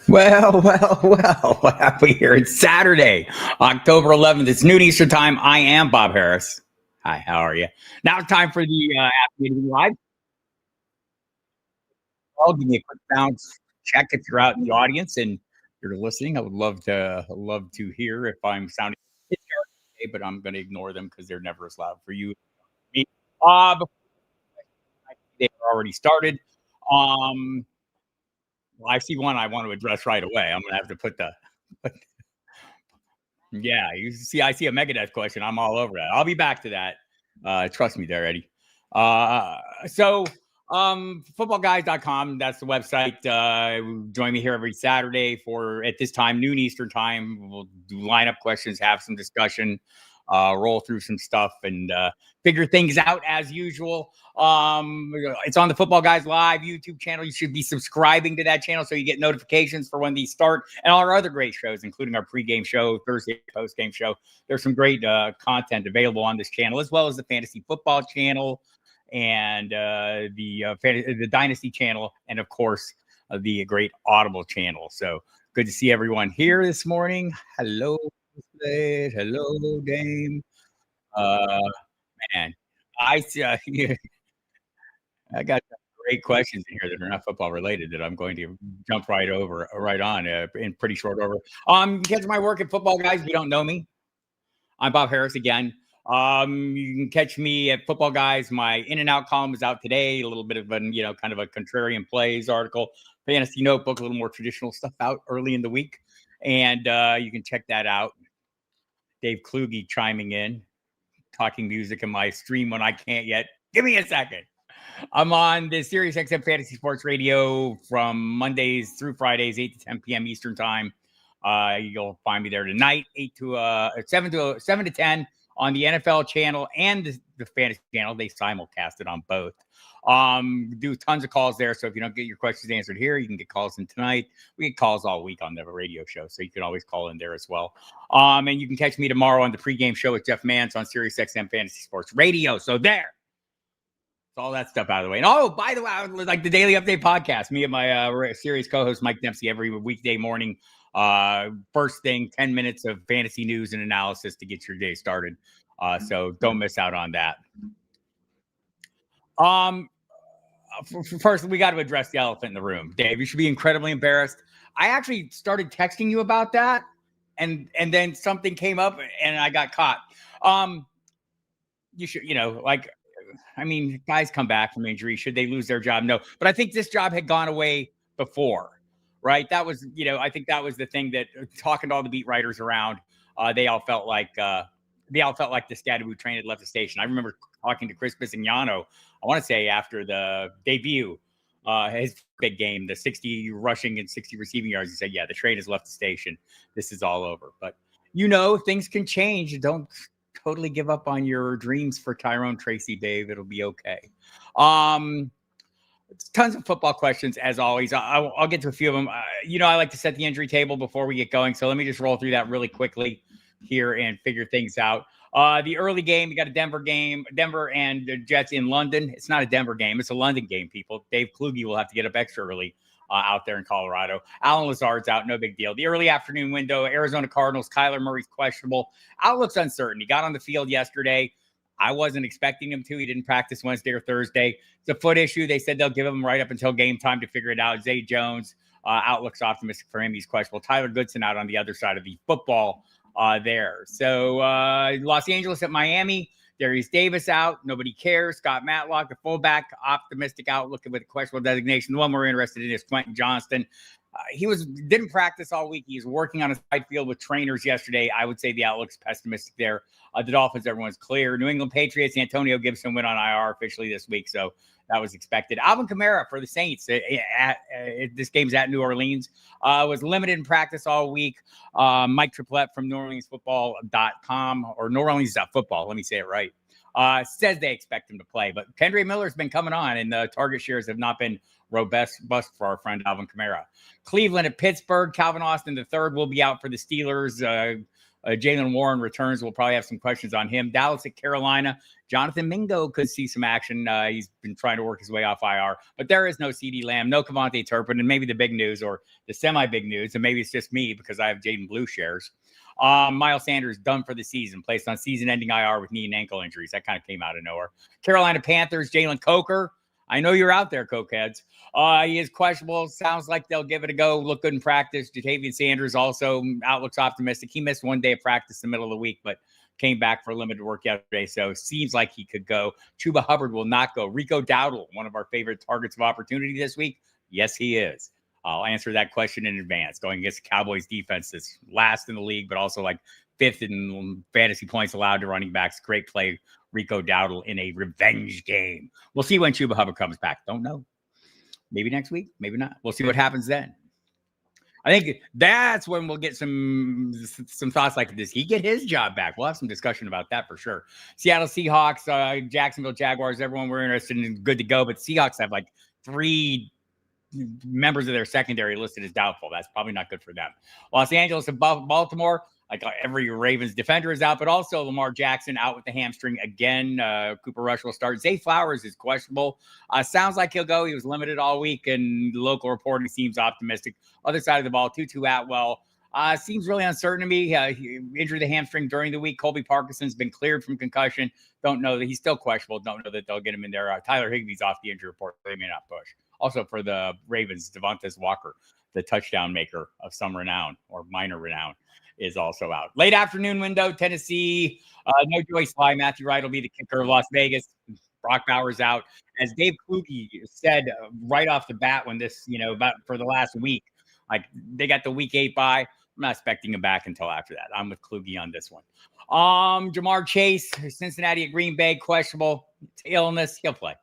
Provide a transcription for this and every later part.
What have we here? It's Saturday, October 11th. It's noon Eastern time. I am Bob Harris. Hi, how are you? Now it's time for the Meeting Live. I'll give me a quick bounce check if you're out in the audience and you're listening. I would love to hear if I'm sounding okay, but I'm going to ignore them because they're never as loud for you. Before they've already started. Um, well, I see one I want to address right away. I'm going to have to put the Yeah, I see a Megadeth question. I'm all over that. I'll be back to that. Trust me there, Eddie. Footballguys.com, that's the website. Join me here every Saturday for at this time, noon Eastern time. We'll do lineup questions, have some discussion, roll through some stuff, and figure things out as usual. It's on the Football Guys Live YouTube channel. You should be subscribing to that channel so you get notifications for when these start, and all our other great shows, including our pregame show, Thursday postgame show. There's some great content available on this channel, as well as the Fantasy Football channel and the Dynasty channel, and of course the great Audible channel. So good to see everyone here this morning. Hello, Slade. Hello, Dame. Uh, Man, I I got some great questions in here that are not football related that I'm going to jump right on in pretty short order. Catch my work at Football Guys. If you don't know me, I'm Bob Harris again. You can catch me at Football Guys. My in and out column is out today. A little bit of kind of a contrarian plays article. Fantasy Notebook, a little more traditional stuff out early in the week, and you can check that out. Dave Kluge chiming in, talking music in my stream when I can't yet. Give me a second. I'm on the Sirius XM Fantasy Sports Radio from Mondays through Fridays, 8 to 10 p.m. Eastern time. You'll find me there tonight, 7 to 10 on the NFL channel and the Fantasy channel. They simulcast it on both. Do tons of calls there. So if you don't get your questions answered here, you can get calls in tonight. We get calls all week on the radio show, so you can always call in there as well. And you can catch me tomorrow on the pregame show with Jeff Mance on Sirius XM Fantasy Sports Radio. So there. All that stuff out of the way. And by the way, like the Daily Update podcast, me and my series co-host Mike Dempsey every weekday morning. First thing, 10 minutes of fantasy news and analysis to get your day started. So don't miss out on that. First, we got to address the elephant in the room. Dave, you should be incredibly embarrassed. I actually started texting you about that, and then something came up, and I got caught. You should, guys come back from injury. Should they lose their job? No. But I think this job had gone away before, right? That was, I think that was the thing that talking to all the beat writers around, they all felt like the Scadaboo train had left the station. I remember talking to Chris Bisignano, I want to say after the debut, his big game, the 60 rushing and 60 receiving yards. He said, yeah, the train has left the station. This is all over. But, things can change. Don't totally give up on your dreams for Tyrone Tracy, Dave. It'll be okay. Tons of football questions as always. I'll get to a few of them. I like to set the injury table before we get going. So let me just roll through that really quickly here and figure things out. The early game, you got a Denver and the Jets in London. It's not a Denver game. It's a London game, people. Dave Kluge will have to get up extra early out there in Colorado. Alan Lazard's out, no big deal. The early afternoon window, Arizona Cardinals, Kyler Murray's questionable. Outlook's uncertain. He got on the field yesterday. I wasn't expecting him to. He didn't practice Wednesday or Thursday. It's a foot issue. They said they'll give him right up until game time to figure it out. Zay Jones, outlook's optimistic for him. He's questionable. Tyler Goodson out on the other side of the football there. So Los Angeles at Miami. Darius Davis out. Nobody cares. Scott Matlock, the fullback, optimistic outlook with a questionable designation. The one we're interested in is Quentin Johnston. He didn't practice all week. He's working on a side field with trainers yesterday. I would say the outlook's pessimistic there. The Dolphins, everyone's clear. New England Patriots, Antonio Gibson went on IR officially this week, so that was expected. Alvin Kamara for the Saints. This game's at New Orleans. Was limited in practice all week. Mike Triplett from NewOrleansFootball.com or New Orleans Football. Let me say it right. Says they expect him to play, but Kendre Miller's been coming on, and the target shares have not been robust for our friend Alvin Kamara. Cleveland at Pittsburgh. Calvin Austin III will be out for the Steelers. Jalen Warren returns. We'll probably have some questions on him. Dallas at Carolina. Jonathan Mingo could see some action. He's been trying to work his way off IR, but there is no CeeDee Lamb, no Kevontae Turpin, and maybe the big news or the semi-big news, and maybe it's just me because I have Jaden Blue shares. Miles Sanders done for the season, placed on season-ending IR with knee and ankle injuries. That kind of came out of nowhere. Carolina Panthers, Jalen Coker. I know you're out there, Cokeheads. He is questionable. Sounds like they'll give it a go. Look good in practice. Jatavian Sanders also outlooks optimistic. He missed one day of practice in the middle of the week, but came back for limited work yesterday. So seems like he could go. Chuba Hubbard will not go. Rico Dowdle, one of our favorite targets of opportunity this week. Yes, he is. I'll answer that question in advance. Going against the Cowboys defense that's last in the league, but also like fifth in fantasy points allowed to running backs. Great play, Rico Dowdle in a revenge game. We'll see when Chuba Hubbard comes back. Don't know. Maybe next week, maybe not. We'll see what happens then. I think that's when we'll get some thoughts like, does he get his job back? We'll have some discussion about that for sure. Seattle Seahawks, Jacksonville Jaguars, everyone we're interested in, good to go. But Seahawks have like 3 members of their secondary listed as doubtful. That's probably not good for them. Los Angeles and Baltimore, like every Ravens defender is out, but also Lamar Jackson out with the hamstring again. Cooper Rush will start. Zay Flowers is questionable. Sounds like he'll go. He was limited all week, and local reporting seems optimistic. Other side of the ball, Tutu Atwell seems really uncertain to me. He injured the hamstring during the week. Colby Parkinson's been cleared from concussion. Don't know that he's still questionable. Don't know that they'll get him in there. Tyler Higbee's off the injury report. They may not push. Also for the Ravens, Devontae Walker, the touchdown maker of some renown or minor renown, is also out. Late afternoon window, Tennessee. No Joey Sly. Matthew Wright will be the kicker of Las Vegas. Brock Bowers out. As Dave Kluge said right off the bat when this, about for the last week, like they got the week 8 bye. I'm not expecting him back until after that. I'm with Kluge on this one. Jamar Chase, Cincinnati at Green Bay, questionable. It's illness. He'll play.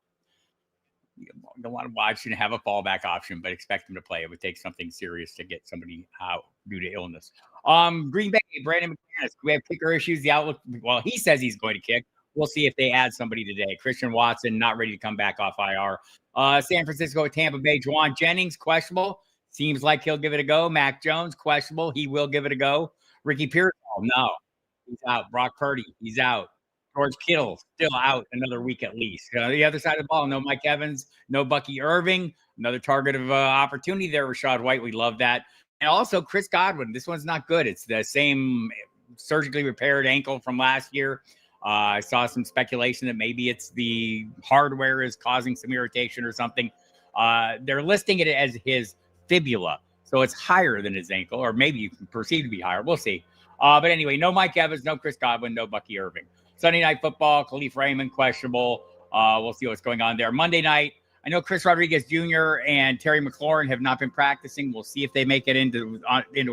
You don't want to watch and have a fallback option, but expect him to play. It would take something serious to get somebody out due to illness. Green Bay, Brandon McManus. We have kicker issues. The outlook, well, he says he's going to kick. We'll see if they add somebody today. Christian Watson, not ready to come back off IR. San Francisco at Tampa Bay, Juwan Jennings, questionable. Seems like he'll give it a go. Mac Jones, questionable. He will give it a go. Ricky Pearsall, no. He's out. Brock Purdy, he's out. George Kittle, still out another week at least. The other side of the ball, no Mike Evans, no Bucky Irving. Another target of opportunity there, Rachaad White. We love that. And also Chris Godwin. This one's not good. It's the same surgically repaired ankle from last year. I saw some speculation that maybe it's the hardware is causing some irritation or something. They're listing it as his fibula. So it's higher than his ankle, or maybe you can perceive to be higher. We'll see. But anyway, no Mike Evans, no Chris Godwin, no Bucky Irving. Sunday Night Football, Khalif Raymond, questionable. We'll see what's going on there. Monday night, I know Chris Rodriguez Jr. and Terry McLaurin have not been practicing. We'll see if they make it into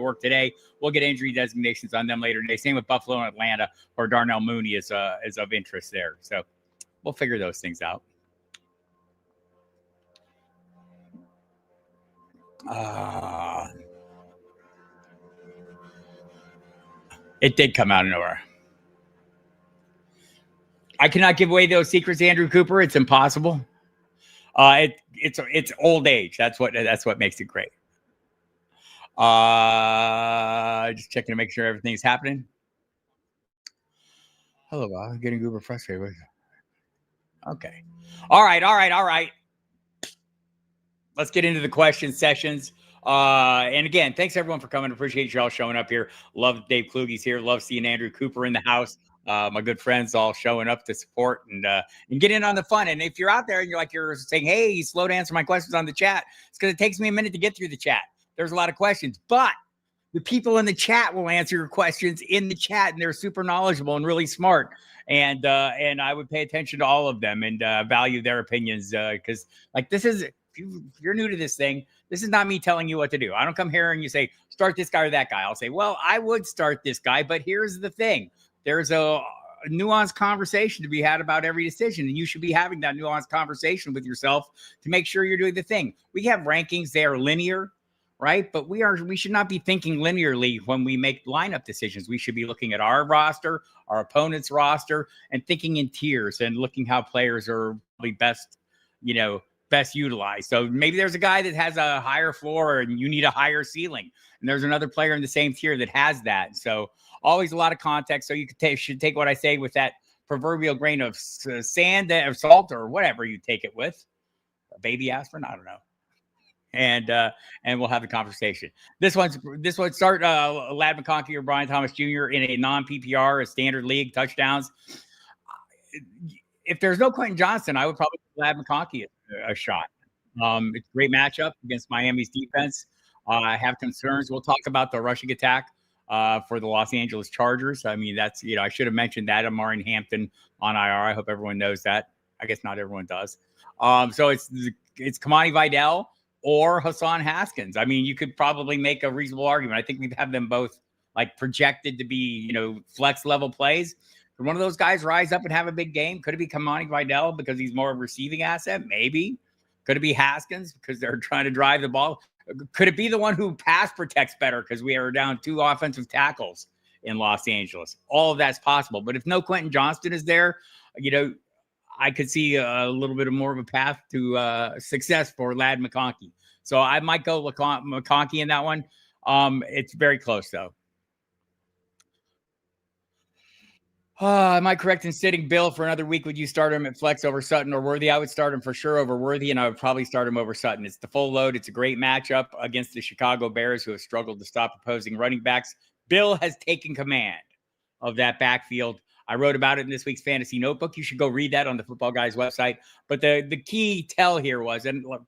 work today. We'll get injury designations on them later today. Same with Buffalo and Atlanta, or Darnell Mooney is of interest there. So we'll figure those things out. It did come out of nowhere. I cannot give away those secrets, Andrew Cooper. It's impossible. It's old age. That's what makes it great. Just checking to make sure everything's happening. Hello, Bob. Getting Cooper frustrated. Okay. All right. Let's get into the question sessions. And again, thanks everyone for coming. Appreciate you all showing up here. Love Dave Kluge's here. Love seeing Andrew Cooper in the house. My good friends all showing up to support and get in on the fun. And if you're out there and you're saying, hey, slow to answer my questions on the chat, it's because it takes me a minute to get through the chat. There's a lot of questions, but the people in the chat will answer your questions in the chat, and they're super knowledgeable and really smart. And I would pay attention to all of them and value their opinions because like this is, if you're new to this thing, this is not me telling you what to do. I don't come here and you say, start this guy or that guy. I'll say, well, I would start this guy, but here's the thing. There's a nuanced conversation to be had about every decision, and you should be having that nuanced conversation with yourself to make sure you're doing the thing. We have rankings. They are linear, right? But we should not be thinking linearly when we make lineup decisions. We should be looking at our roster, our opponent's roster, and thinking in tiers and looking how players are probably best, best utilized. So maybe there's a guy that has a higher floor and you need a higher ceiling. And there's another player in the same tier that has that. So always a lot of context. So you should take what I say with that proverbial grain of sand or salt or whatever you take it with. A baby aspirin, I don't know. And we'll have the conversation. This one start Ladd McConkey or Brian Thomas Jr. in a non PPR, a standard league touchdowns. If there's no Quentin Johnston, I would probably give Ladd McConkey a shot. It's a great matchup against Miami's defense. I have concerns. We'll talk about the rushing attack for the Los Angeles Chargers. I mean, that's, I should have mentioned that. Amari Hampton on IR. I hope everyone knows that. I guess not everyone does. So it's Kamani Vidal or Hassan Haskins. I mean, you could probably make a reasonable argument. I think we have them both like projected to be, flex level plays. Could one of those guys rise up and have a big game? Could it be Kamani Vidal because he's more of a receiving asset? Maybe. Could it be Haskins because they're trying to drive the ball? Could it be the one who pass protects better because we are down 2 offensive tackles in Los Angeles? All of that's possible. But if no Quentin Johnston is there, I could see a little bit more of a path to success for Ladd McConkey. So I might go McConkey in that one. It's very close, though. Am I correct in sitting Bill for another week? Would you start him at flex over Sutton or Worthy? I would start him for sure over Worthy, and I would probably start him over Sutton. It's the full load. It's a great matchup against the Chicago Bears, who have struggled to stop opposing running backs. Bill has taken command of that backfield. I wrote about it in this week's Fantasy Notebook. You should go read that on the Football Guys website. But the key tell here was, and look,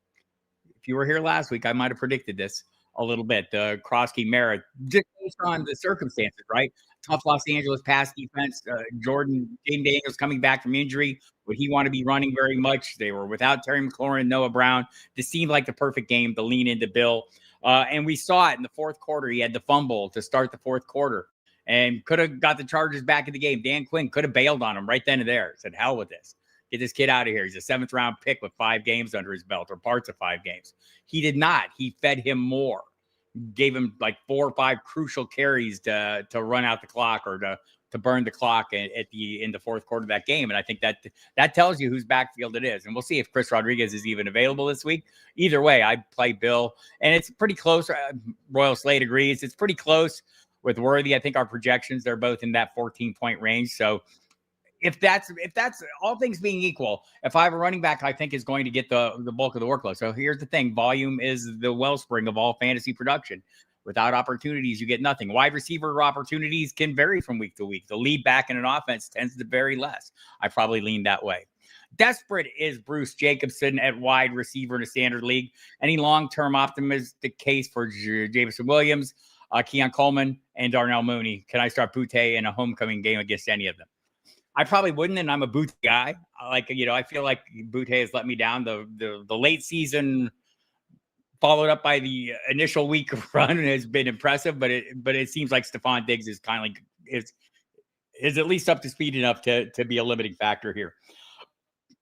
if you were here last week, I might have predicted this a little bit, the Kroski merit, just based on the circumstances, right? Tough Los Angeles pass defense. Jaden Daniels coming back from injury. Would he want to be running very much? They were without Terry McLaurin, Noah Brown. This seemed like the perfect game to lean into Bill. And we saw it in the fourth quarter. He had the fumble to start the fourth quarter and could have got the Chargers back in the game. Dan Quinn could have bailed on him right then and there. Said, hell with this. Get this kid out of here. He's a 7th-round pick with 5 games under his belt or parts of 5 games. He did not. He fed him more. Gave him like 4 or 5 crucial carries to run out the clock or to burn the clock in the fourth quarter of that game. And I think that tells you whose backfield it is. And we'll see if Chris Rodriguez is even available this week. Either way, I play Bill. And it's pretty close. Royal Slate agrees. It's pretty close with Worthy. I think our projections, they're both in that 14-point range. So if that's all things being equal, if I have a running back, I think is going to get the bulk of the workload. So here's the thing. Volume is the wellspring of all fantasy production. Without opportunities, you get nothing. Wide receiver opportunities can vary from week to week. The lead back in an offense tends to vary less. I probably lean that way. Desperate is Bruce Jacobson at wide receiver in a standard league. Any long-term optimistic case for Jameson Williams, Keon Coleman, and Darnell Mooney? Can I start Boutte in a homecoming game against any of them? I probably wouldn't, and I'm a Boutte guy. I feel like Boutte has let me down. The late season followed up by the initial week run has been impressive, but it seems like Stephon Diggs is kind of like is at least up to speed enough to be a limiting factor here.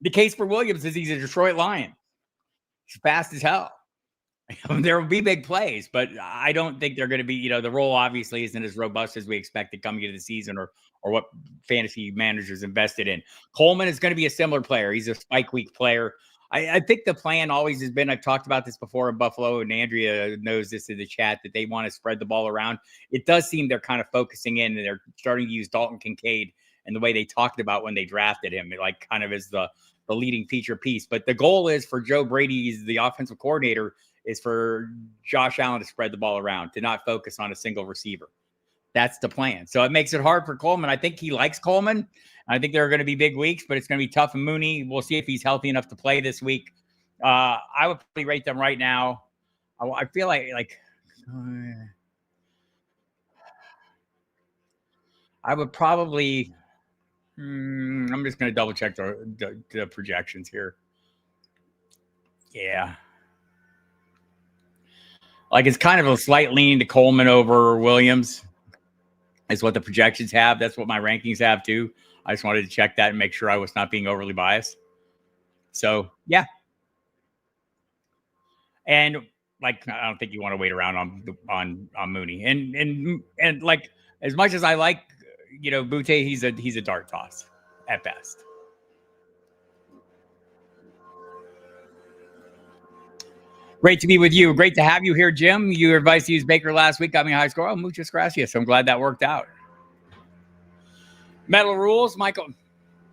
The case for Williams is he's a Detroit Lion. He's fast as hell. There will be big plays, but I don't think they're going to be, the role obviously isn't as robust as we expected coming into the season or what fantasy managers invested in. Coleman is going to be a similar player. He's a spike week player. I think the plan always has been, I've talked about this before in Buffalo, and Andrea knows this in the chat, that they want to spread the ball around. It does seem they're kind of focusing in, and they're starting to use Dalton Kincaid and the way they talked about when they drafted him, like kind of as the leading feature piece. But the goal is for Joe Brady, the offensive coordinator, is for Josh Allen to spread the ball around, to not focus on a single receiver. That's the plan. So it makes it hard for Coleman. I think he likes Coleman. I think there are going to be big weeks, but it's going to be tough. And Mooney, we'll see if he's healthy enough to play this week. I would probably rate them right now. I feel like I would probably. I'm just going to double check the projections here. Yeah. Like it's kind of a slight lean to Coleman over Williams is what the projections have. That's what my rankings have too. I just wanted to check that and make sure I was not being overly biased. So yeah. And like, I don't think you want to wait around on Mooney and like, as much as I like, Boutte, he's a dart toss at best. Great to be with you. Great to have you here, Jim. Your advice to use Baker last week got me a high score. Oh, muchas gracias. I'm glad that worked out. Metal rules, Michael.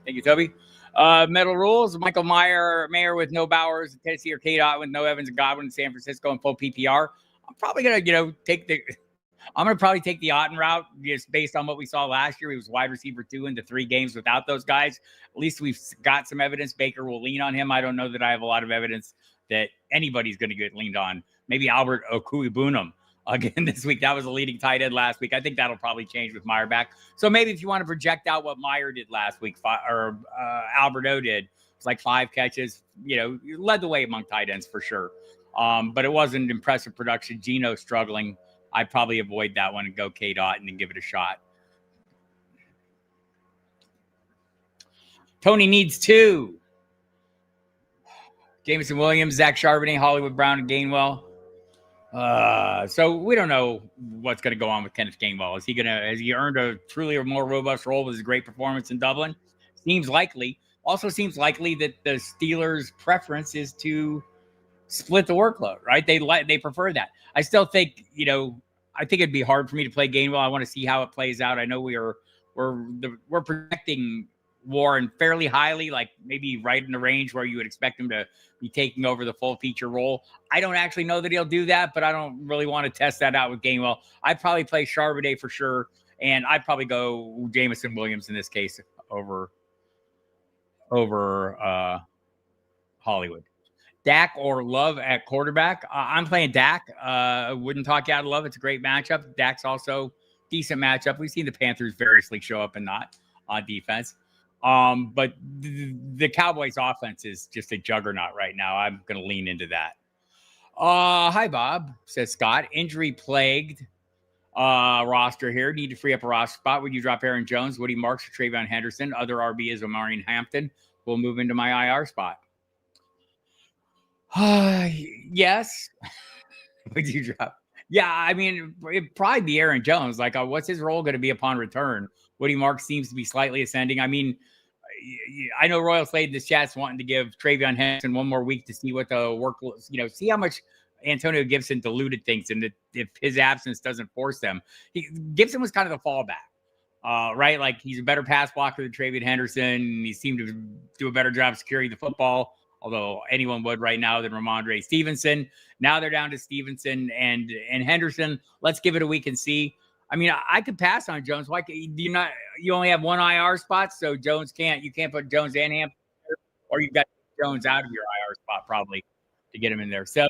Thank you, Toby. Metal rules, Michael Mayer with no Bowers, Tennessee or K-Dot with no Evans and Godwin, San Francisco in full PPR. I'm probably gonna, probably take the Otten route just based on what we saw last year. He was wide receiver 2 into 3 games without those guys. At least we've got some evidence Baker will lean on him. I don't know that I have a lot of evidence that anybody's going to get leaned on. Maybe Albert Okuibunum again this week. That was a leading tight end last week. I think that'll probably change with Meyer back. So maybe if you want to project out what Meyer did last week, or Alberto did, it's like 5 catches, led the way among tight ends for sure. But it wasn't impressive production. Geno struggling. I'd probably avoid that one and go K-Dot and then give it a shot. Tony needs 2. Jameson Williams, Zach Charbonnet, Hollywood Brown, and Gainwell. So we don't know what's going to go on with Kenneth Gainwell. Has he earned a truly more robust role with his great performance in Dublin? Seems likely. Also seems likely that the Steelers' preference is to split the workload, right? They prefer that. I still think, I think it'd be hard for me to play Gainwell. I want to see how it plays out. I know we're projecting Warren fairly highly, like maybe right in the range where you would expect him to be taking over the full feature role. I don't actually know that he'll do that, but I don't really want to test that out with Gainwell. I'd probably play Charbonnet for sure, and I'd probably go Jameson Williams in this case over Hollywood. Dak or Love at quarterback. I'm playing Dak. Wouldn't talk you out of Love. It's a great matchup. Dak's also decent matchup. We've seen the Panthers variously show up and not on defense. But the Cowboys offense is just a juggernaut right now. I'm going to lean into that. Hi, Bob, says Scott. Injury plagued roster here. Need to free up a roster spot. Would you drop Aaron Jones, Woody Marks, or Travion Henderson? Other RB is Omarion Hampton. Will move into my IR spot. Yes. Would you drop? Yeah, I mean, it'd probably be Aaron Jones. Like, what's his role going to be upon return? Woody Marks seems to be slightly ascending. I mean, I know Royal Slade in the chat's wanting to give Travion Henderson one more week to see what the work, see how much Antonio Gibson diluted things, and if his absence doesn't force them. Gibson was kind of the fallback, right? Like, he's a better pass blocker than Travion Henderson. He seemed to do a better job securing the football, although anyone would right now, than Ramondre Stevenson. Now they're down to Stevenson and Henderson. Let's give it a week and see. I mean, I could pass on Jones. Why you only have one IR spot, so you can't put Jones and Hampton, or you've got Jones out of your IR spot probably to get him in there. So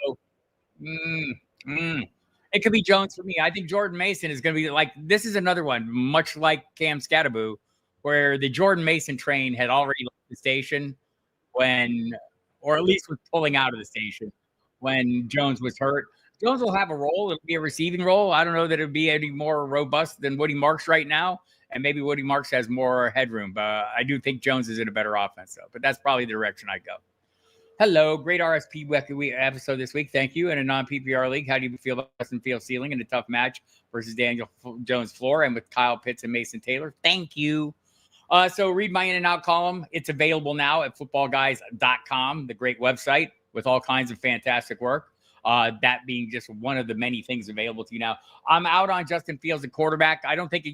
it could be Jones for me. I think Jordan Mason is going to be like, this is another one, much like Cam Scattaboo, where the Jordan Mason train had already left the station or at least was pulling out of the station when Jones was hurt. Jones will have a role. It'll be a receiving role. I don't know that it'll be any more robust than Woody Marks right now. And maybe Woody Marks has more headroom. But I do think Jones is in a better offense, though. But that's probably the direction I'd go. Hello. Great RSP episode this week. Thank you. In a non-PPR league, how do you feel about Justin Fields' ceiling in a tough match versus Daniel Jones' floor and with Kyle Pitts and Mason Taylor? Thank you. So read my in and out column. It's available now at footballguys.com, the great website with all kinds of fantastic work. That being just one of the many things available to you now. I'm out on Justin Fields at quarterback. I don't think,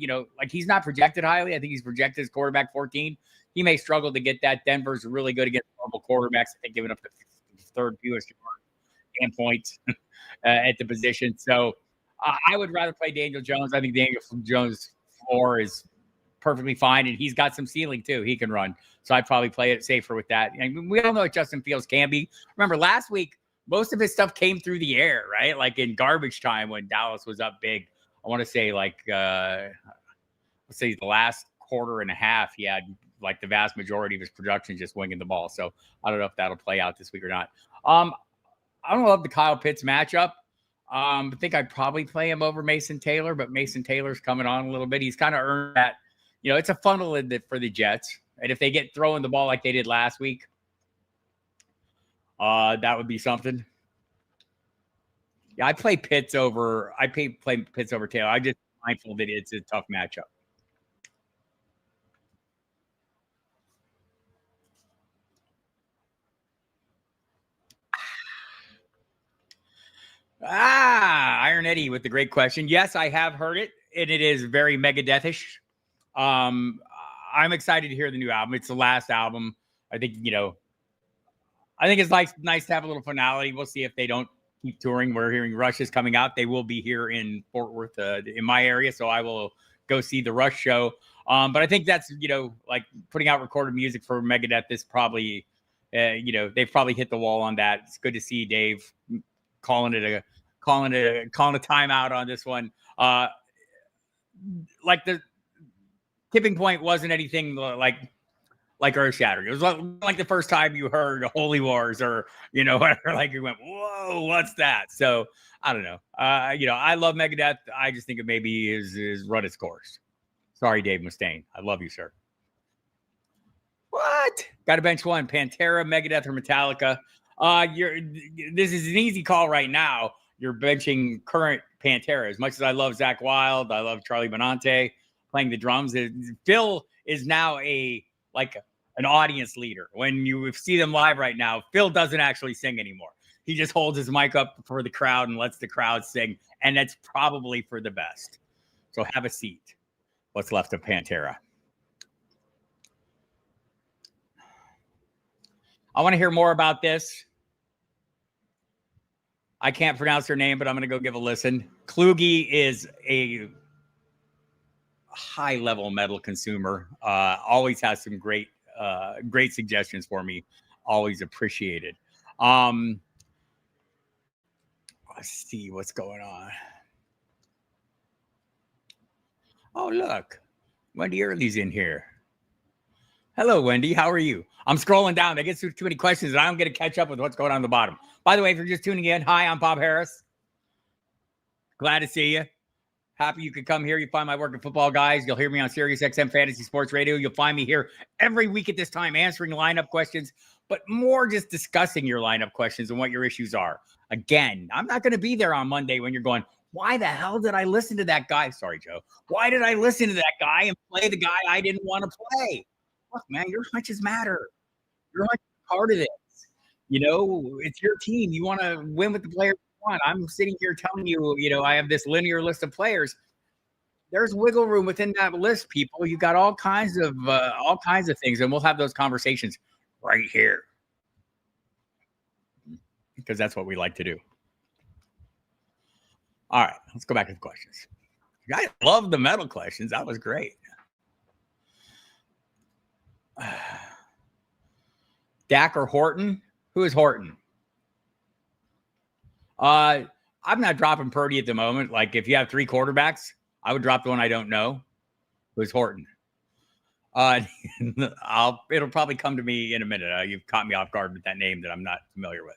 he's not projected highly. I think he's projected as quarterback 14. He may struggle to get that. Denver's really good against normal quarterbacks. I think giving up the third fewest points at the position. So I would rather play Daniel Jones. I think Daniel Jones' floor is perfectly fine, and he's got some ceiling too. He can run. So I'd probably play it safer with that. And we all know what Justin Fields can be. Remember, last week, most of his stuff came through the air, right? Like in garbage time when Dallas was up big. I want to say let's say the last quarter and a half, he had like the vast majority of his production just winging the ball. So I don't know if that'll play out this week or not. I don't love the Kyle Pitts matchup. I think I'd probably play him over Mason Taylor, but Mason Taylor's coming on a little bit. He's kind of earned that. It's a funnel for the Jets. And if they get throwing the ball like they did last week, that would be something. Yeah, I play Pitts over Taylor. I'm just mindful that it's a tough matchup. Iron Eddie with the great question. Yes, I have heard it, and it is very Megadethish. Um, I'm excited to hear the new album. It's the last album. I think, I think it's nice to have a little finality. We'll see if they don't keep touring. We're hearing Rush is coming out. They will be here in Fort Worth, in my area, so I will go see the Rush show. But I think that's, like putting out recorded music for Megadeth is probably, they've probably hit the wall on that. It's good to see Dave calling a timeout on this one. Like the tipping point wasn't anything like earth shattering. It was like the first time you heard Holy Wars or, whatever, like you went, whoa, what's that? So I don't know. I love Megadeth. I just think it maybe is run its course. Sorry, Dave Mustaine. I love you, sir. What? Got to bench one. Pantera, Megadeth, or Metallica. This is an easy call right now. You're benching current Pantera. As much as I love Zakk Wylde, I love Charlie Benante playing the drums. Phil is now an audience leader. When you see them live right now, Phil doesn't actually sing anymore. He just holds his mic up for the crowd and lets the crowd sing, and that's probably for the best. So have a seat. What's left of Pantera? I want to hear more about this. I can't pronounce her name, but I'm going to go give a listen. Kluge is a high-level metal consumer. Always has some great suggestions for me. Always appreciated. Let's see what's going on. Oh, look. Wendy Early's in here. Hello, Wendy. How are you? I'm scrolling down. I get too many questions, and I'm going to catch up with what's going on the bottom. By the way, if you're just tuning in, hi, I'm Bob Harris. Glad to see you. Happy you could come here. You find my work at Football Guys. You'll hear me on Sirius XM Fantasy Sports Radio. You'll find me here every week at this time answering lineup questions, but more just discussing your lineup questions and what your issues are. Again, I'm not going to be there on Monday when you're going, why the hell did I listen to that guy? Sorry, Joe. Why did I listen to that guy and play the guy I didn't want to play? Look, man, your hunches matter. You're like part of this. It's your team. You want to win with the players you want. I'm sitting here telling you, I have this linear list of players. There's wiggle room within that list, people. You got all kinds of things, and we'll have those conversations right here because that's what we like to do. All right, let's go back to the questions. I love the metal questions. That was great. Dak or Horton? Who is Horton? I'm not dropping Purdy at the moment. Like, if you have three quarterbacks, I would drop the one I don't know. Who's Horton? It'll probably come to me in a minute. You've caught me off guard with that name that I'm not familiar with.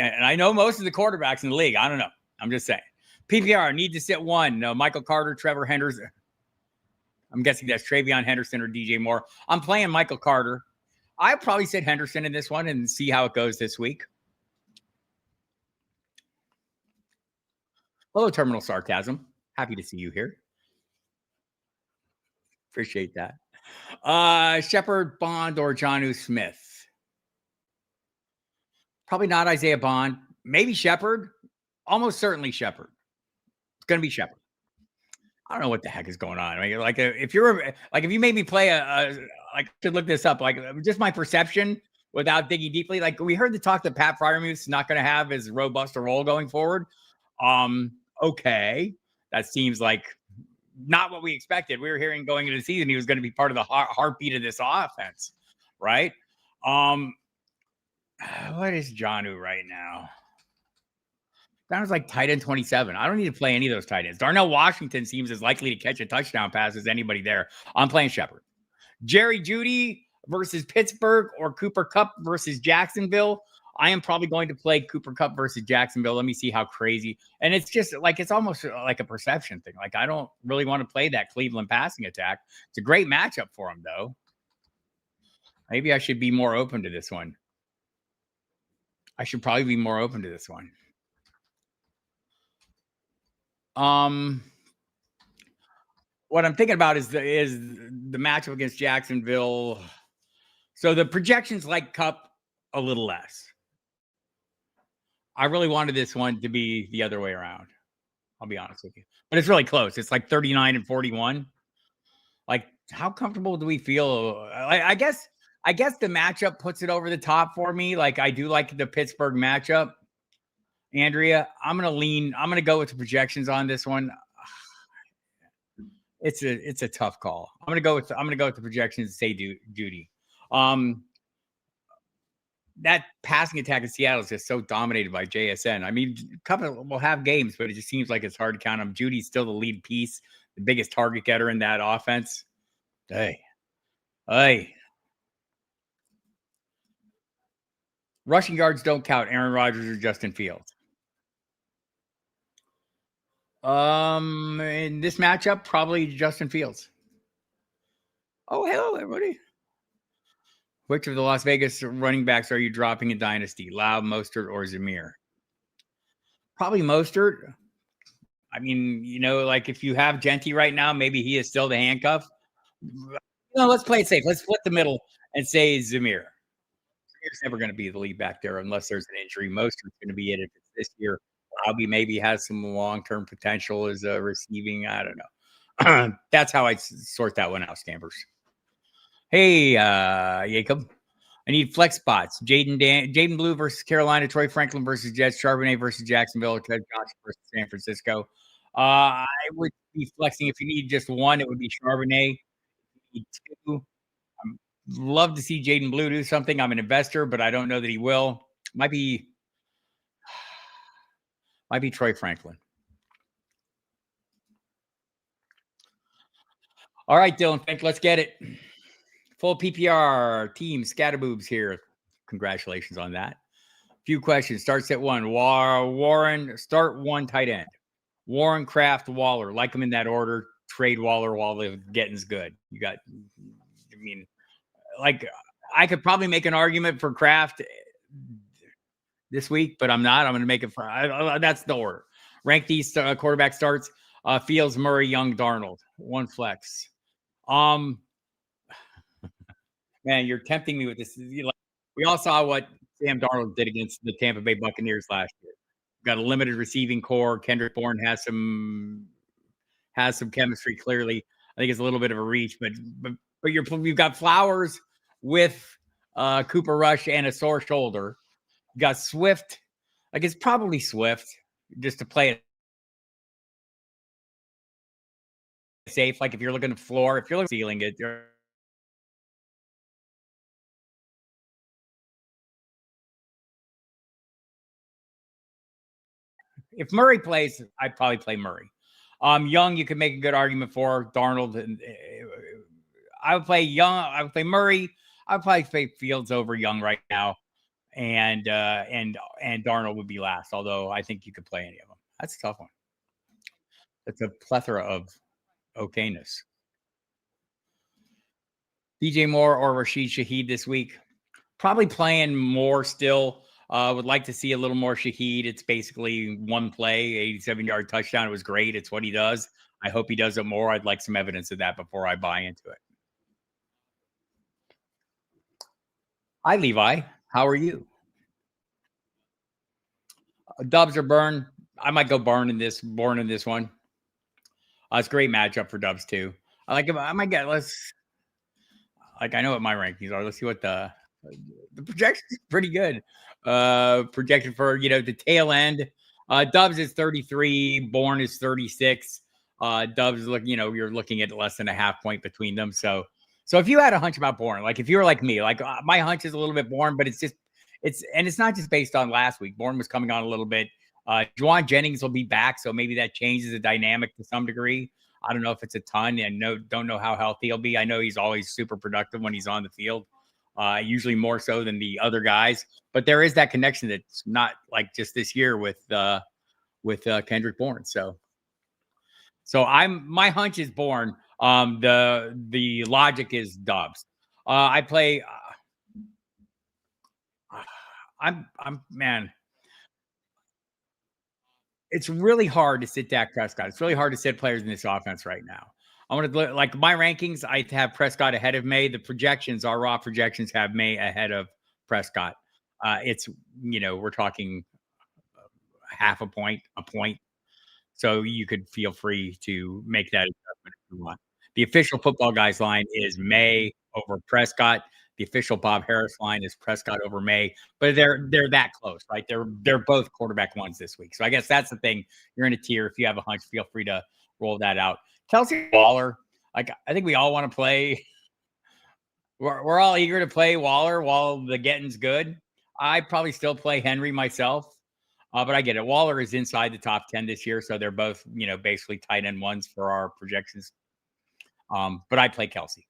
And I know most of the quarterbacks in the league. I don't know. I'm just saying. PPR, need to sit one. No, Michael Carter, Trevor Henderson. I'm guessing that's Travion Henderson or DJ Moore. I'm playing Michael Carter. I'll probably sit Henderson in this one and see how it goes this week. Hello, Terminal Sarcasm. Happy to see you here. Appreciate that. Shepard, Bond, or Jonnu Smith? Probably not Isaiah Bond. Maybe Shepard. Almost certainly Shepard. It's going to be Shepard. I don't know what the heck is going on. I mean, if you made me play I should look this up. Like, just my perception without digging deeply. Like, we heard the talk that Pat Fryermuth's not going to have as robust a role going forward. Okay, that seems like not what we expected. We were hearing going into the season he was going to be part of the heartbeat of this offense, right? What is Jonnu right now? Sounds like tight end 27. I don't need to play any of those tight ends. Darnell Washington seems as likely to catch a touchdown pass as anybody there. I'm playing Shepard. Jerry Jeudy versus Pittsburgh or Cooper Kupp versus Jacksonville. I am probably going to play Cooper Kupp versus Jacksonville. Let me see how crazy. And it's just like, it's almost like a perception thing. Like, I don't really want to play that Cleveland passing attack. It's a great matchup for him, though. Maybe I should be more open to this one. I should probably be more open to this one. What I'm thinking about is the matchup against Jacksonville. So the projections like Kupp a little less. I really wanted this one to be the other way around. I'll be honest with you, but it's really close. It's like 39 and 41. Like, how comfortable do we feel? I guess the matchup puts it over the top for me. Like, I do like the Pittsburgh matchup. Andrea, I'm gonna go with the projections on this one. It's a tough call. I'm gonna go with the projections and say Judy. Um, that passing attack in Seattle is just so dominated by JSN. I mean, a couple will have games, but it just seems like it's hard to count them. Judy's still the lead piece, the biggest target getter in that offense. Hey, hey, rushing yards don't count. Aaron Rodgers or Justin Fields. In this matchup, probably Justin Fields. Oh, hello, everybody. Which of the Las Vegas running backs are you dropping in Dynasty? Loud, Mostert, or Zamir? Probably Mostert. I mean, like if you have Genty right now, maybe he is still the handcuff. No, let's play it safe. Let's split the middle and say Zamir. Zamir's never going to be the lead back there unless there's an injury. Mostert's going to be it if it's this year. Robbie maybe has some long-term potential as a receiving. I don't know. That's how I sort that one out, Stampers. Hey, Jacob. I need flex spots. Jaden Blue versus Carolina, Troy Franklin versus Jets, Charbonnet versus Jacksonville, Ted Johnson versus San Francisco. I would be flexing if you need just one. It would be Charbonnet. If you need two, love to see Jaden Blue do something. I'm an investor, but I don't know that he will. Might be Troy Franklin. All right, Dylan Fink, let's get it. Full PPR team scatterboobs here. Congratulations on that. Few questions. Starts at one. Warren, start one tight end. Warren, Kraft, Waller. Like them in that order. Trade Waller while the getting's good. You got, I mean, like I could probably make an argument for Kraft this week, but I'm not. I'm going to make it for that's the order. Rank these quarterback starts. Fields, Murray, Young, Darnold. One flex. Man, you're tempting me with this. We all saw what Sam Darnold did against the Tampa Bay Buccaneers last year. Got a limited receiving core. Kendrick Bourne has some chemistry. Clearly, I think it's a little bit of a reach, but you've got Flowers with Cooper Rush and a sore shoulder. You got Swift. Like it's probably Swift just to play it safe. Like if you're looking at floor, if you're looking at ceiling it. If Murray plays, I'd probably play Murray. Young, you could make a good argument for Darnold. And I would play Young. I would play Murray. I would probably play Fields over Young right now, and Darnold would be last. Although I think you could play any of them. That's a tough one. It's a plethora of okayness. DJ Moore or Rashid Shaheed this week. Probably playing more still. Would like to see a little more Shaheed. It's basically one play, 87-yard touchdown. It was great. It's what he does. I hope he does it more. I'd like some evidence of that before I buy into it. Hi, Levi. How are you? Dubs or Burn? I might go Born in this one. It's a great matchup for Dubs too. I like him. I might get I know what my rankings are. Let's see what the projection is pretty good. Projected for the tail end. Dubs is 33. Bourne is 36. Dubs you're looking at less than a half point between them. So if you had a hunch about Bourne, like if you were like me, like my hunch is a little bit Bourne, but it's not just based on last week. Bourne was coming on a little bit. Juwan Jennings will be back, so maybe that changes the dynamic to some degree. I don't know if it's a ton, and don't know how healthy he'll be. I know he's always super productive when he's on the field, usually more so than the other guys. But there is that connection that's not like just this year with Kendrick Bourne. So my hunch is Bourne. The logic is Dobbs. I play. I'm man. It's really hard to sit Dak Prescott. It's really hard to sit players in this offense right now. I want to like my rankings. I have Prescott ahead of May. The projections, our raw projections, have May ahead of Prescott. It's we're talking half a point. So you could feel free to make that adjustment if you want. The official Football Guys line is May over Prescott. The official Bob Harris line is Prescott over May, but they're that close, right? They're both quarterback ones this week. So I guess that's the thing. You're in a tier. If you have a hunch, feel free to roll that out. Kelsey Waller, like I think we all want to play. We're all eager to play Waller while the getting's good. I probably still play Henry myself. But I get it. Waller is inside the top 10 this year, so they're both, basically tight end ones for our projections. But I play Kelsey.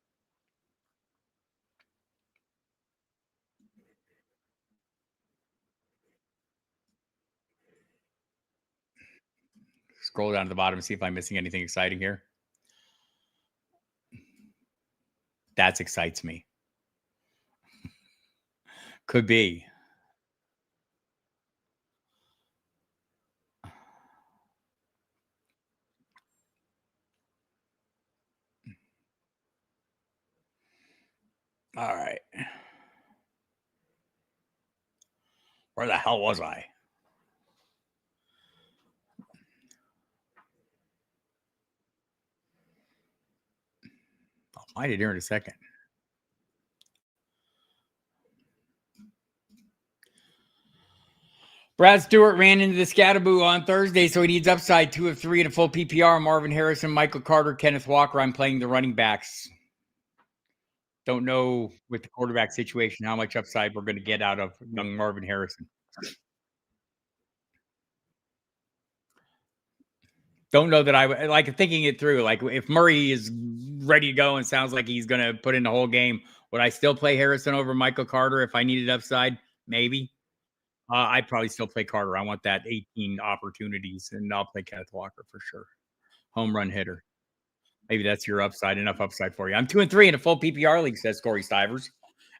Scroll down to the bottom and see if I'm missing anything exciting here. That excites me. Could be. All right. Where the hell was I? I'll find it here in a second. Brad Stewart ran into the Scatterboo on Thursday, so he needs upside 2 of 3 in a full PPR. Marvin Harrison, Michael Carter, Kenneth Walker. I'm playing the running backs. Don't know with the quarterback situation how much upside we're going to get out of young Marvin Harrison. Don't know that I like thinking it through. Like if Murray is ready to go and sounds like he's going to put in the whole game, would I still play Harrison over Michael Carter if I needed upside? Maybe. I'd probably still play Carter. I want that 18 opportunities, and I'll play Kenneth Walker for sure. Home run hitter. Maybe that's your upside, enough upside for you. I'm 2 and 3 in a full PPR league, says Corey Stivers.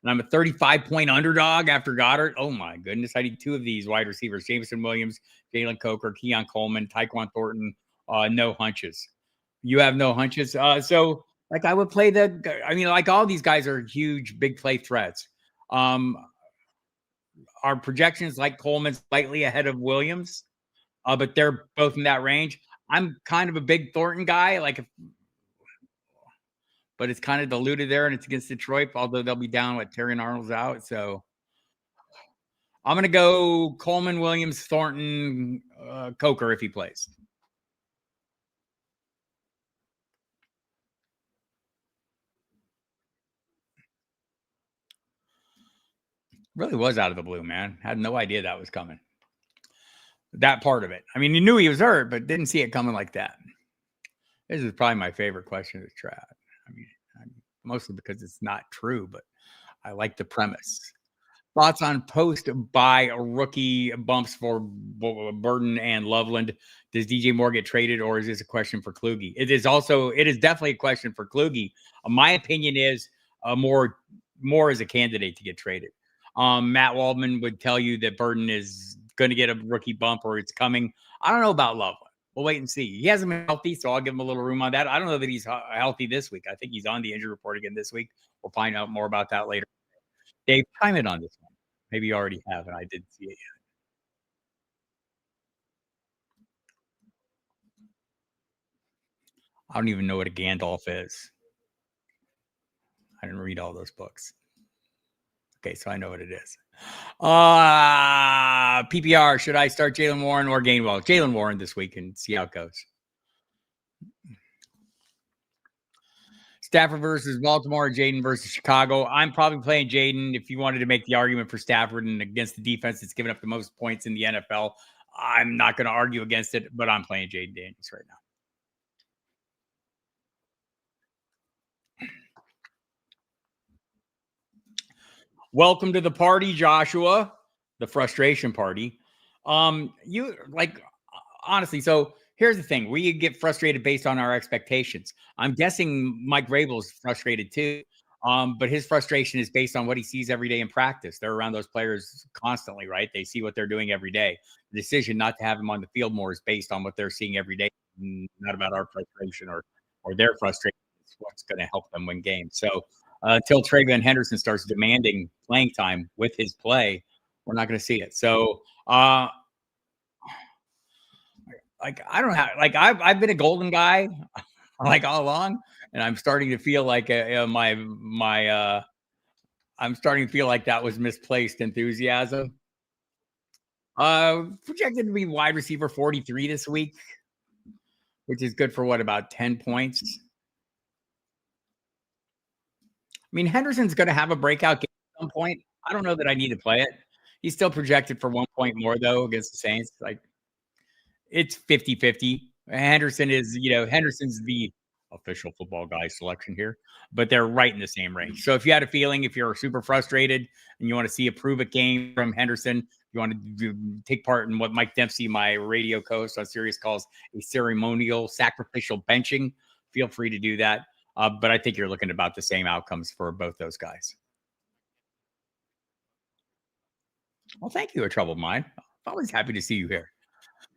And I'm a 35-point underdog after Goddard. Oh, my goodness. I need 2 of these wide receivers, Jameson Williams, Jalen Coker, Keon Coleman, Tyquan Thornton. No hunches. You have no hunches. So, like, I would play like all these guys are huge, big play threats. Our projections like Coleman slightly ahead of Williams, but they're both in that range. I'm kind of a big Thornton guy. But it's kind of diluted there, and it's against Detroit, although they'll be down with Terrion Arnold's out. So I'm going to go Coleman, Williams, Thornton, Coker if he plays. Really was out of the blue, man. Had no idea that was coming. That part of it. I mean, you knew he was hurt, but didn't see it coming like that. This is probably my favorite question to try. I mean, mostly because it's not true, but I like the premise. Thoughts on post-buy rookie bumps for Burden and Loveland? Does DJ Moore get traded, or is this a question for Kluge? It is definitely a question for Kluge. My opinion is Moore is a candidate to get traded. Matt Waldman would tell you that Burden is going to get a rookie bump or it's coming. I don't know about Loveland. We'll wait and see. He hasn't been healthy, so I'll give him a little room on that. I don't know that he's healthy this week. I think he's on the injury report again this week. We'll find out more about that later. Dave, chime in on this one. Maybe you already have, and I didn't see it yet. I don't even know what a Gandalf is. I didn't read all those books. Okay, so I know what it is. PPR, should I start Jaylen Warren or Gainwell? Jaylen Warren this week and see how it goes. Stafford versus Baltimore, Jaden versus Chicago. I'm probably playing Jaden. If you wanted to make the argument for Stafford and against the defense that's given up the most points in the NFL, I'm not going to argue against it, but I'm playing Jaden Daniels right now. Welcome to the party, Joshua. The frustration party. You like honestly, so here's the thing. We get frustrated based on our expectations. I'm guessing Mike Vrabel's frustrated too. But his frustration is based on what he sees every day in practice. They're around those players constantly, right? They see what they're doing every day. The decision not to have him on the field more is based on what they're seeing every day, not about our frustration or their frustration. It's what's going to help them win games. So until TreVeyon Henderson starts demanding playing time with his play, we're not going to see it. So Like, I don't have like, I've been a Golden guy, like, all along, and I'm starting to feel like, I'm starting to feel like that was misplaced enthusiasm. Projected to be wide receiver 43 this week, which is good for what, about 10 points? I mean, Henderson's gonna have a breakout game at some point. I don't know that I need to play it. He's still projected for 1 point more, though, against the Saints. Like, it's 50-50. Henderson's the official football guy selection here, but they're right in the same range. So if you had a feeling, if you're super frustrated and you want to see a prove it game from Henderson, you want to take part in what Mike Dempsey, my radio host on Sirius, calls a ceremonial sacrificial benching, feel free to do that. But I think you're looking at about the same outcomes for both those guys. Well, thank you, a troubled mind. I'm always happy to see you here.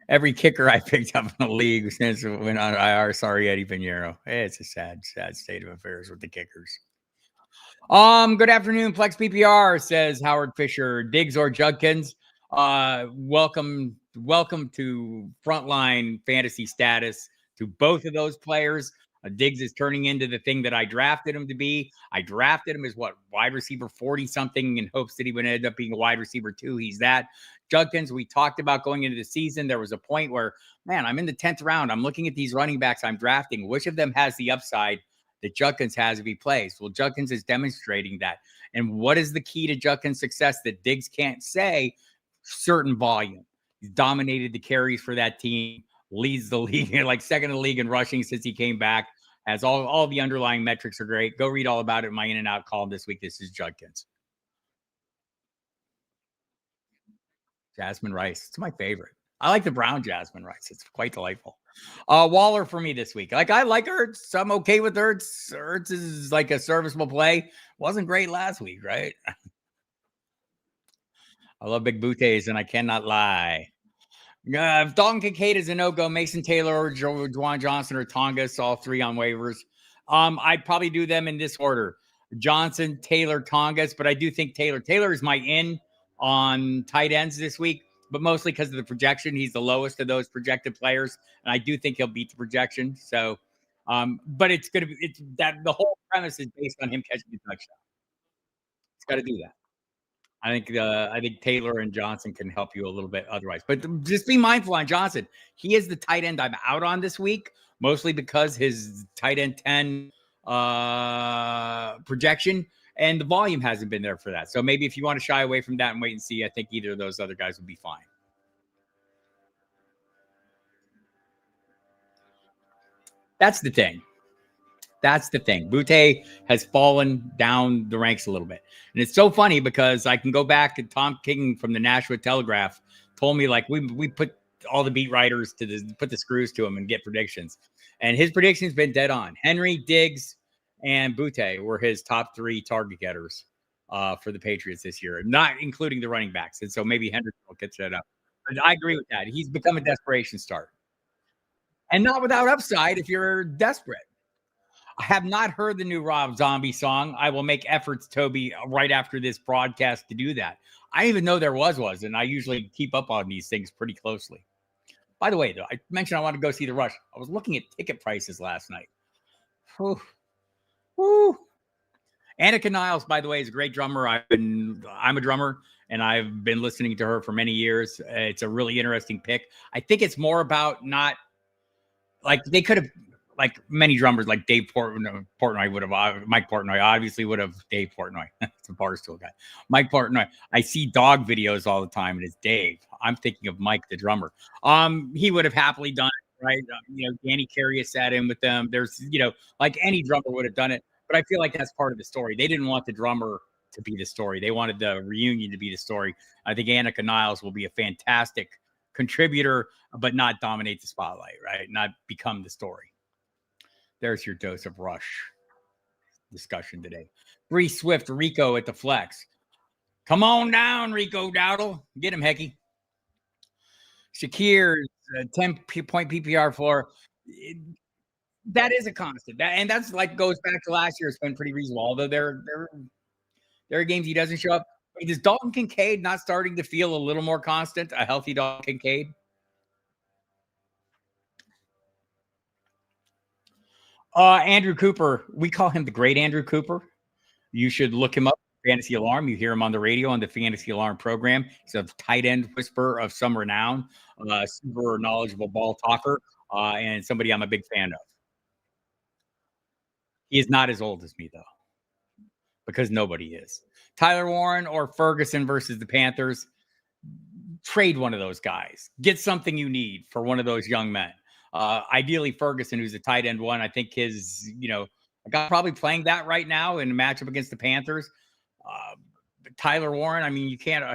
Every kicker I picked up in the league since it went on IR. Sorry, Eddie Pinheiro. It's a sad, sad state of affairs with the kickers. Good afternoon, Flex PPR, says Howard Fisher. Diggs or Judkins. Welcome to frontline fantasy status to both of those players. Diggs is turning into the thing that I drafted him to be. I drafted him as what, wide receiver 40 something in hopes that he would end up being a wide receiver 2. He's that. Judkins, we talked about going into the season. There was a point where, man, I'm in the 10th round. I'm looking at these running backs I'm drafting. Which of them has the upside that Judkins has if he plays? Well, Judkins is demonstrating that. And what is the key to Judkins' success that Diggs can't say? Certain volume. He's dominated the carries for that team, leads the league, like second in the league in rushing since he came back. Has all the underlying metrics are great. Go read all about it in my in and out column this week. This is Judkins. Jasmine Rice. It's my favorite. I like the brown Jasmine Rice. It's quite delightful. Waller for me this week. Like, I like Ertz. I'm okay with Ertz. Ertz is like a serviceable play. Wasn't great last week, right? I love big booties, and I cannot lie. If Dalton Kincaid is a no-go, Mason Taylor or Juwan Johnson or Tongas, all three on waivers. I'd probably do them in this order: Johnson, Taylor, Tongas. But I do think Taylor is my in on tight ends this week, but mostly because of the projection. He's the lowest of those projected players, and I do think he'll beat the projection. So, but it's that the whole premise is based on him catching the touchdown. It's got to do that. I think Taylor and Johnson can help you a little bit otherwise. But just be mindful on Johnson. He is the tight end I'm out on this week, mostly because his tight end 10 projection and the volume hasn't been there for that. So maybe if you want to shy away from that and wait and see, I think either of those other guys will be fine. That's the thing. That's the thing. Butte has fallen down the ranks a little bit. And it's so funny because I can go back to Tom King from the Nashua Telegraph told me, like, we put all the beat writers put the screws to him and get predictions. And his predictions been dead on. Henry, Diggs, and Butte were his top 3 target getters for the Patriots this year, not including the running backs. And so maybe Henderson will catch that up. But I agree with that. He's become a desperation start. And not without upside if you're desperate. I have not heard the new Rob Zombie song. I will make efforts, Toby, right after this broadcast to do that. I didn't even know there was, and I usually keep up on these things pretty closely. By the way, though, I mentioned I want to go see the Rush. I was looking at ticket prices last night. Whew. Whew. Annika Niles, by the way, is a great drummer. I'm a drummer, and I've been listening to her for many years. It's a really interesting pick. I think it's more about not like they could have, like many drummers, like Dave Portnoy would have, Mike Portnoy obviously would have, Dave Portnoy, it's a Barstool guy, Mike Portnoy. I see dog videos all the time, and it's Dave. I'm thinking of Mike, the drummer. He would have happily done it, right? Danny Carey sat in with them. There's, like any drummer would have done it, but I feel like that's part of the story. They didn't want the drummer to be the story. They wanted the reunion to be the story. I think Annika Niles will be a fantastic contributor, but not dominate the spotlight, right? Not become the story. There's your dose of Rush discussion today. Bree Swift, Rico at the flex. Come on down, Rico Dowdle. Get him, Hecky. Shakir's 10-point PPR floor. That is a constant. And that's like goes back to last year. It's been pretty reasonable. Although there are games he doesn't show up. Is Dalton Kincaid not starting to feel a little more constant? A healthy Dalton Kincaid? Andrew Cooper, we call him the great Andrew Cooper. You should look him up. Fantasy Alarm. You hear him on the radio on the Fantasy Alarm program. He's a tight end whisperer of some renown, super knowledgeable ball talker, and somebody I'm a big fan of. He is not as old as me, though, because nobody is. Tyler Warren or Ferguson versus the Panthers. Trade one of those guys. Get something you need for one of those young men. Ideally, Ferguson, who's a tight end one. I think a guy probably playing that right now in a matchup against the Panthers. Uh, Tyler Warren, I mean, you can't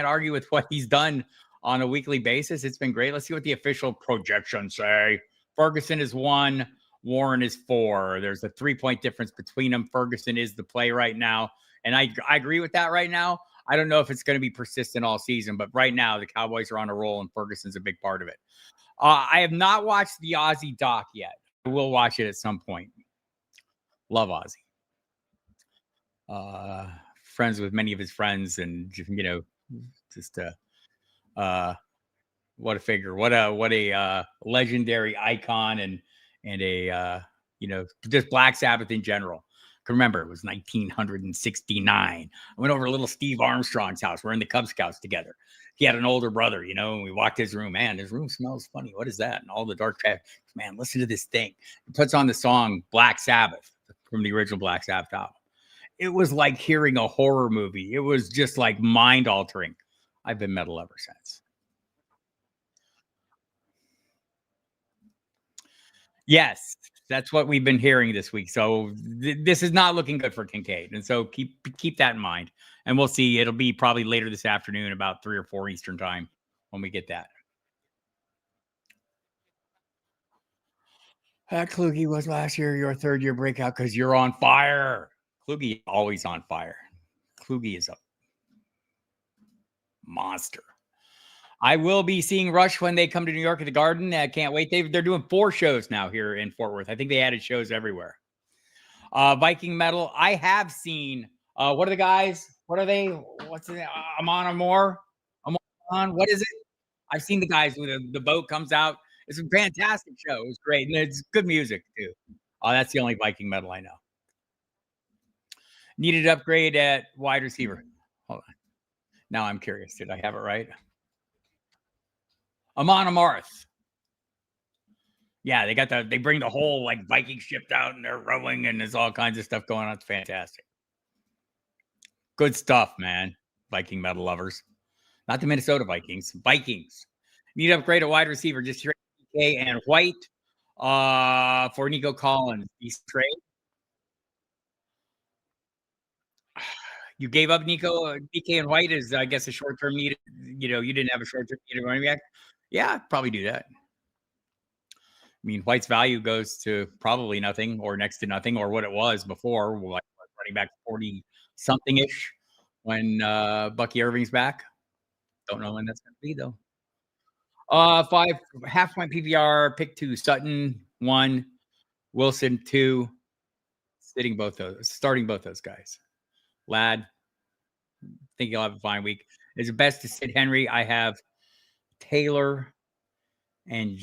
argue with what he's done on a weekly basis. It's been great. Let's see what the official projections say. Ferguson is 1, Warren is 4. There's a 3-point difference between them. Ferguson is the play right now, and I agree with that right now. I don't know if it's going to be persistent all season, but right now the Cowboys are on a roll, and Ferguson's a big part of it. I have not watched the Ozzy doc yet. I will watch it at some point. Love Ozzy. Friends with many of his friends, and just what a figure, what a legendary icon, and a just Black Sabbath in general. Remember, it was 1969. I went over to little Steve Armstrong's house. We're in the Cub Scouts together. He had an older brother, and we walked his room. Man, his room smells funny. What is that? And all the dark traffic. Man, listen to this thing. He puts on the song Black Sabbath from the original Black Sabbath album. It was like hearing a horror movie. It was just like mind altering. I've been metal ever since. Yes, that's what we've been hearing this week. So this is not looking good for Kincaid, and so keep that in mind. And we'll see. It'll be probably later this afternoon, about 3 or 4 Eastern time, when we get that. Kluge was last year your third year breakout because you're on fire. Kluge always on fire. Kluge is a monster. I will be seeing Rush when they come to New York at the Garden. I can't wait. They're doing 4 shows now here in Fort Worth. I think they added shows everywhere. Viking Metal. I have seen. What are the guys? What are they? What's it? Amon Amor? Amon? What is it? I've seen the guys when the boat comes out. It's a fantastic show. It was great, and it's good music too. That's the only Viking Metal I know. Needed upgrade at wide receiver. Hold on. Now I'm curious. Did I have it right? Amon Amarth. Yeah, they bring the whole like Viking ship out, and they're rowing, and there's all kinds of stuff going on. It's fantastic. Good stuff, man. Viking metal lovers. Not the Minnesota Vikings. Vikings. Need to upgrade a wide receiver. Just here DK and White for Nico Collins. He's trade. You gave up Nico, DK and White as, I guess, a short-term need. You didn't have a short-term need running back. Yeah, probably do that. I mean, White's value goes to probably nothing or next to nothing, or what it was before, like running back 40 something ish when Bucky Irving's back. Don't know when that's going to be though. 5 half-point PPR, pick 2, Sutton 1, Wilson 2, starting both those guys. Ladd, think he'll have a fine week. Is it best to sit Henry? I have Taylor and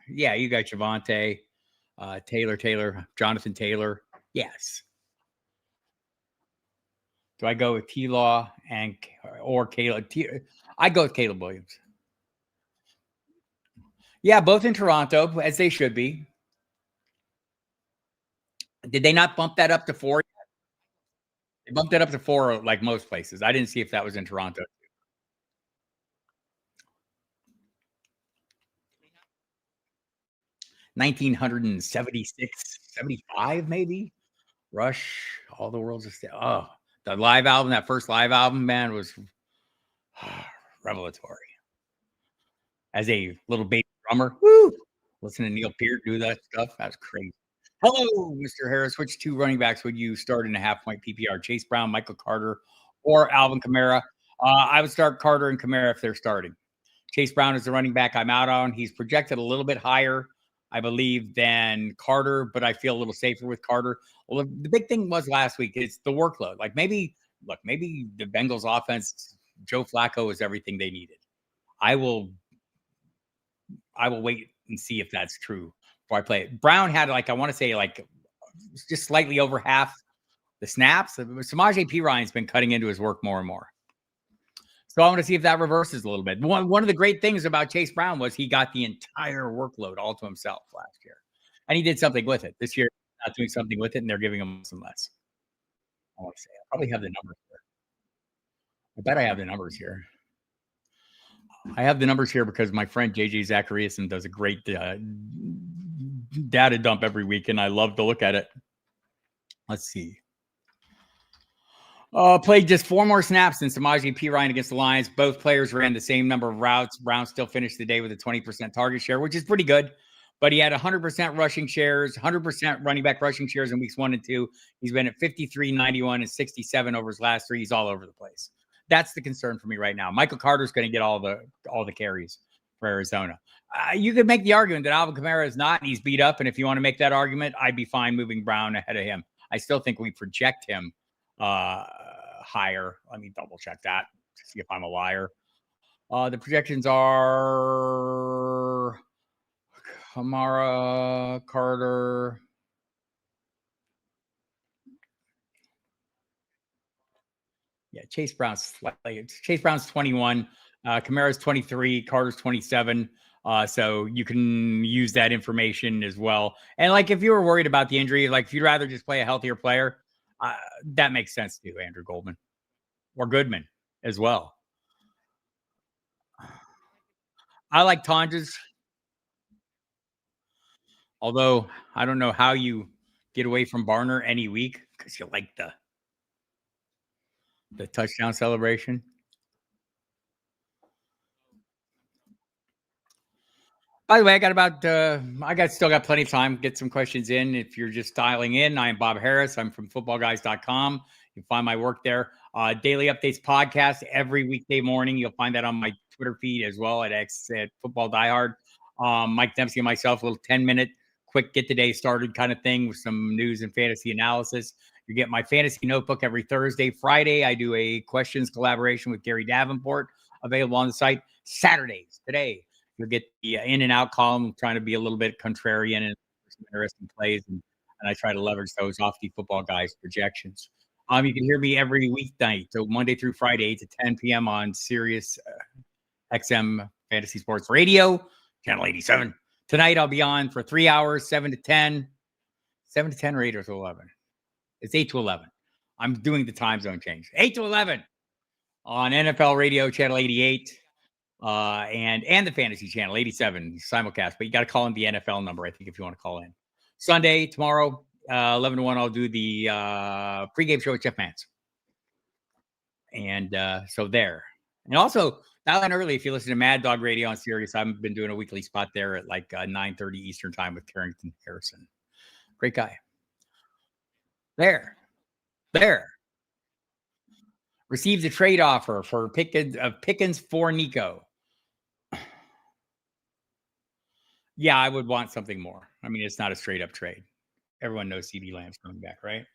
yeah, you got Javonte, Taylor, Jonathan Taylor. Yes. Do I go with T-Law or Caleb? I go with Caleb Williams. Yeah, both in Toronto, as they should be. Did they not bump that up to 4 yet? They bumped it up to 4 like most places. I didn't see if that was in Toronto. $1,976, 75 maybe. Rush, All the World's a Stage. Oh, the live album, that first live album, man, was revelatory. As a little baby drummer, woo! Listen to Neil Peart do that stuff. That's crazy. Hello, Mr. Harris. Which 2 running backs would you start in a half-point PPR? Chase Brown, Michael Carter, or Alvin Kamara? I would start Carter and Kamara if they're starting. Chase Brown is the running back I'm out on. He's projected a little bit higher, I believe, than Carter, but I feel a little safer with Carter. Well, the big thing was last week, it's the workload. Like maybe the Bengals offense, Joe Flacco is everything they needed. I will wait and see if that's true before I play it. Brown had I want to say just slightly over half the snaps. Samaje Perine has been cutting into his work more and more. So I want to see if that reverses a little bit. One of the great things about Chase Brown was he got the entire workload all to himself last year, and he did something with it. This year, not doing something with it, and they're giving him some less. I want to say I probably have the numbers here. I bet I have the numbers here. I have the numbers here because my friend JJ Zachariason does a great data dump every week, and I love to look at it. Let's see. Played just 4 more snaps than Samaje Perine against the Lions. Both players ran the same number of routes. Brown still finished the day with a 20% target share, which is pretty good. But he had 100% rushing shares, 100% running back rushing shares in weeks 1 and 2. He's been at 53, 91, and 67 over his last 3. He's all over the place. That's the concern for me right now. Michael Carter's going to get all the carries for Arizona. You could make the argument that Alvin Kamara is not, and he's beat up. And if you want to make that argument, I'd be fine moving Brown ahead of him. I still think we project him higher. Let me double check that to see if I'm a liar. The projections are Kamara, Carter. Yeah, Chase Brown's 21. Kamara's 23. Carter's 27. So you can use that information as well. And like if you were worried about the injury, like if you'd rather just play a healthier player, that makes sense too, Andrew Goldman or Goodman as well. I like Tonjes, although I don't know how you get away from Barner any week because you like the touchdown celebration. By the way, I still got plenty of time. Get some questions in. If you're just dialing in, I am Bob Harris. I'm from footballguys.com. You can find my work there. Daily updates podcast every weekday morning. You'll find that on my Twitter feed as well at Football Diehard. Mike Dempsey and myself, a little 10-minute quick get the day started kind of thing with some news and fantasy analysis. You get my fantasy notebook every Thursday. Friday, I do a questions collaboration with Gary Davenport, available on the site. Saturdays, today, you'll get the in and out column, trying to be a little bit contrarian and some interesting plays. And I try to leverage those off the Football Guys projections. You can hear me every weeknight, so Monday through Friday, 8 to 10 p.m. on Sirius XM Fantasy Sports Radio, Channel 87. Tonight, I'll be on for 3 hours, 7 to 10. 7 to 10 or 8 to 11? It's 8 to 11. I'm doing the time zone change. 8 to 11 on NFL Radio, Channel 88. And the Fantasy Channel, 87, simulcast. But you got to call in the NFL number, I think, if you want to call in. Sunday, tomorrow, 11 to 1, I'll do the pregame show with Jeff Mance. And so there. And also, dial in early if you listen to Mad Dog Radio on Sirius. I've been doing a weekly spot there at like 9:30 Eastern time with Carrington Harrison. Great guy. There. Received a trade offer for Pickens for Nico. Yeah, I would want something more. I mean, it's not a straight up trade. Everyone knows CeeDee Lamb's coming back, right?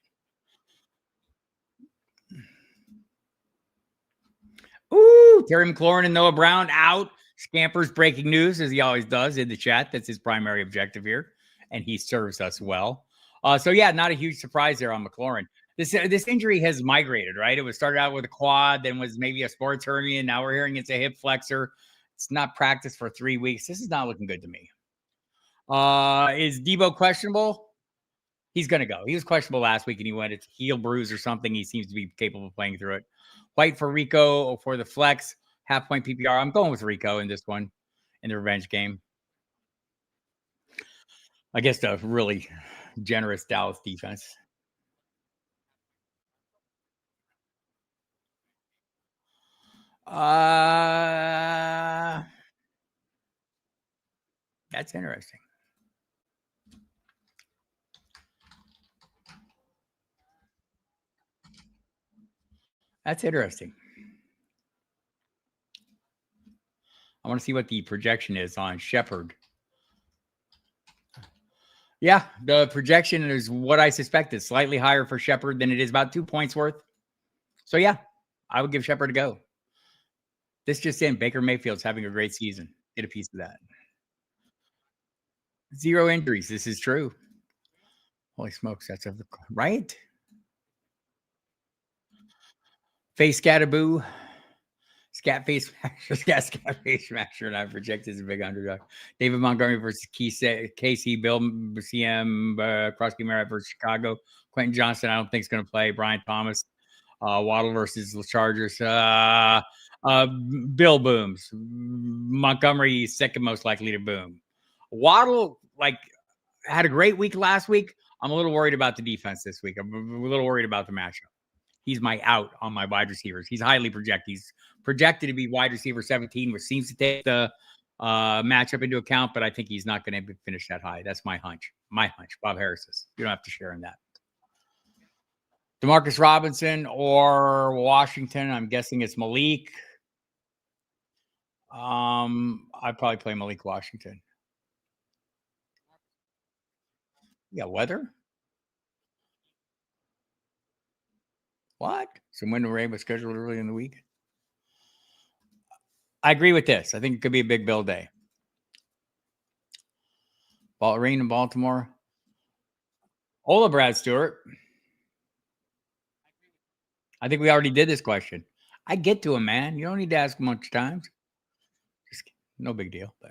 Ooh, Terry McLaurin and Noah Brown out. Scampers breaking news, as he always does in the chat. That's his primary objective here, and he serves us well. So yeah, not a huge surprise there on McLaurin. This injury has migrated, right? It was started out with a quad, then was maybe a sports hernia. Now we're hearing it's a hip flexor. It's not practiced for 3 weeks. This is not looking good to me. Is Debo questionable? He's going to go. He was questionable last week, and he went, it's a heel bruise or something. He seems to be capable of playing through it. White for Rico for the flex, half-point PPR. I'm going with Rico in this one, in the revenge game. I guess a really generous Dallas defense. That's interesting. That's interesting. I want to see what the projection is on Shepard. Yeah, the projection is what I suspected. Slightly higher for Shepard than it is, about 2 points worth. So, yeah, I would give Shepard a go. This just in, Baker Mayfield's having a great season. Get a piece of that. 0 injuries. This is true. Holy smokes, that's a right. Face Scataboo. Scat Face Smasher, Scat Face Smasher, and I project as a big underdog. David Montgomery versus Casey, Bill CM, Krusty Merritt versus Chicago. Quentin Johnson, I don't think is going to play. Brian Thomas, Waddle versus the Chargers. Bill booms. Montgomery second most likely to boom. Waddle had a great week last week. I'm a little worried about the defense this week. I'm a little worried about the matchup. He's my out on my wide receivers. He's highly projected. He's projected to be wide receiver 17, which seems to take the matchup into account, but I think he's not going to finish that high. That's my hunch. My hunch. Bob Harris's. You don't have to share in that. Demarcus Robinson or Washington. I'm guessing it's Malik. I'd probably play Malik Washington. Yeah, weather. What? Some wind and rain was scheduled early in the week. I agree with this. I think it could be a big Bill day. Rain in Baltimore. Hola, Brad Stewart. I think we already did this question. I get to him, man. You don't need to ask much times. Just no big deal. But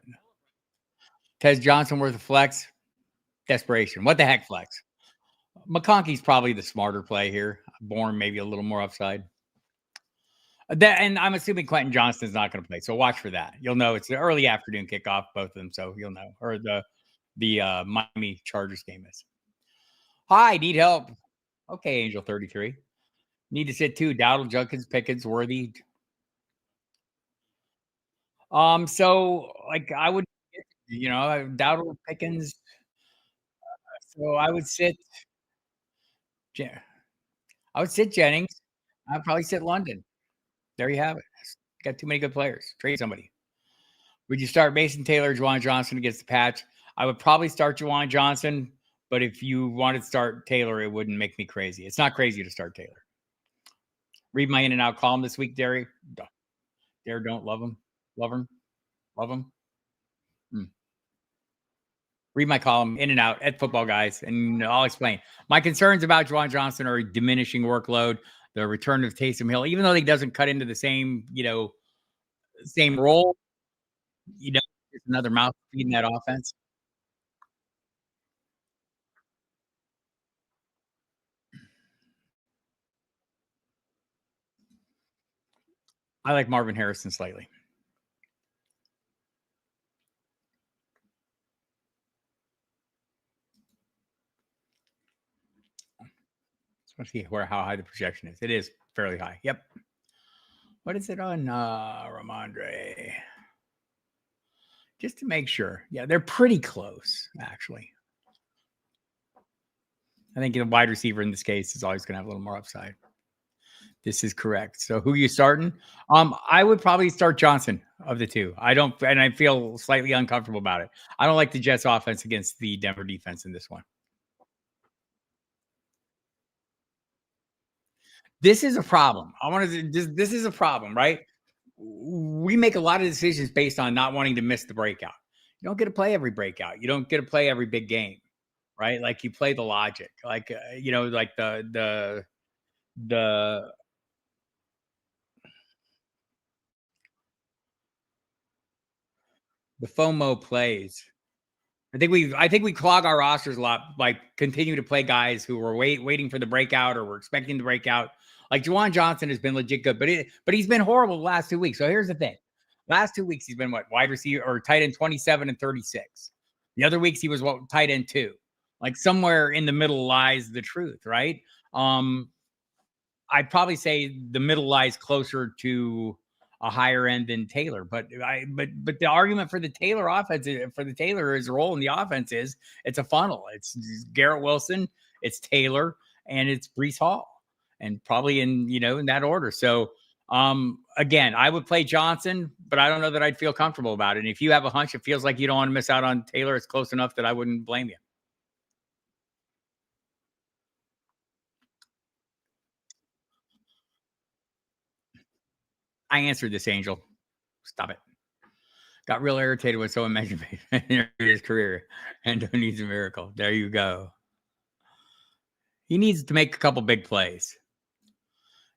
Tez Johnson worth a flex. Desperation. What the heck, flex? McConkey's probably the smarter play here. Bourne maybe a little more upside. And I'm assuming Quentin Johnston's not going to play, so watch for that. You'll know it's the early afternoon kickoff, both of them, so you'll know. Or the Miami Chargers game is. Hi, need help. Okay, Angel 33. Need to sit two. Dowdle, Judkins, Pickens, Worthy. So I would, Dowdle, Pickens. So I would sit. I would sit Jennings. I'd probably sit London. There you have it. Got too many good players. Trade somebody. Would you start Mason Taylor, Juwan Johnson against the patch? I would probably start Juwan Johnson, but if you wanted to start Taylor, it wouldn't make me crazy. It's not crazy to start Taylor. Read my in and out column this week, Derry. Dare don't love him. Love him. Love him. Read my column in and out at Football Guys, and I'll explain. My concerns about Juwan Johnson are diminishing workload, the return of Taysom Hill, even though he doesn't cut into the same, same role, there's another mouth feeding that offense. I like Marvin Harrison slightly. Let's see how high the projection is. It is fairly high. Yep. What is it on Ramondre? Just to make sure. Yeah, they're pretty close, actually. I think the wide receiver in this case is always going to have a little more upside. This is correct. So who are you starting? I would probably start Johnson of the two. I feel slightly uncomfortable about it. I don't like the Jets offense against the Denver defense in this one. This is a problem. This is a problem, right? We make a lot of decisions based on not wanting to miss the breakout. You don't get to play every breakout. You don't get to play every big game, right? Like you play the logic, like the FOMO plays. I think we clog our rosters a lot, like continue to play guys who were waiting for the breakout or were expecting the breakout. Like Juwan Johnson has been legit good, but he's been horrible the last 2 weeks. So here's the thing. Last 2 weeks, he's been wide receiver or tight end 27 and 36. The other weeks he was tight end 2. Like somewhere in the middle lies the truth, right? I'd probably say the middle lies closer to a higher end than Taylor. But the argument for the Taylor offense, for the Taylor, his role in the offense is it's a funnel. It's Garrett Wilson, it's Taylor, and it's Breece Hall, and probably in that order. So again, I would play Johnson, but I don't know that I'd feel comfortable about it. And if you have a hunch, it feels like you don't want to miss out on Taylor, it's close enough that I wouldn't blame you. I answered this, Angel. Stop it. Got real irritated when someone mentioned his career and needs a miracle. There you go. He needs to make a couple big plays.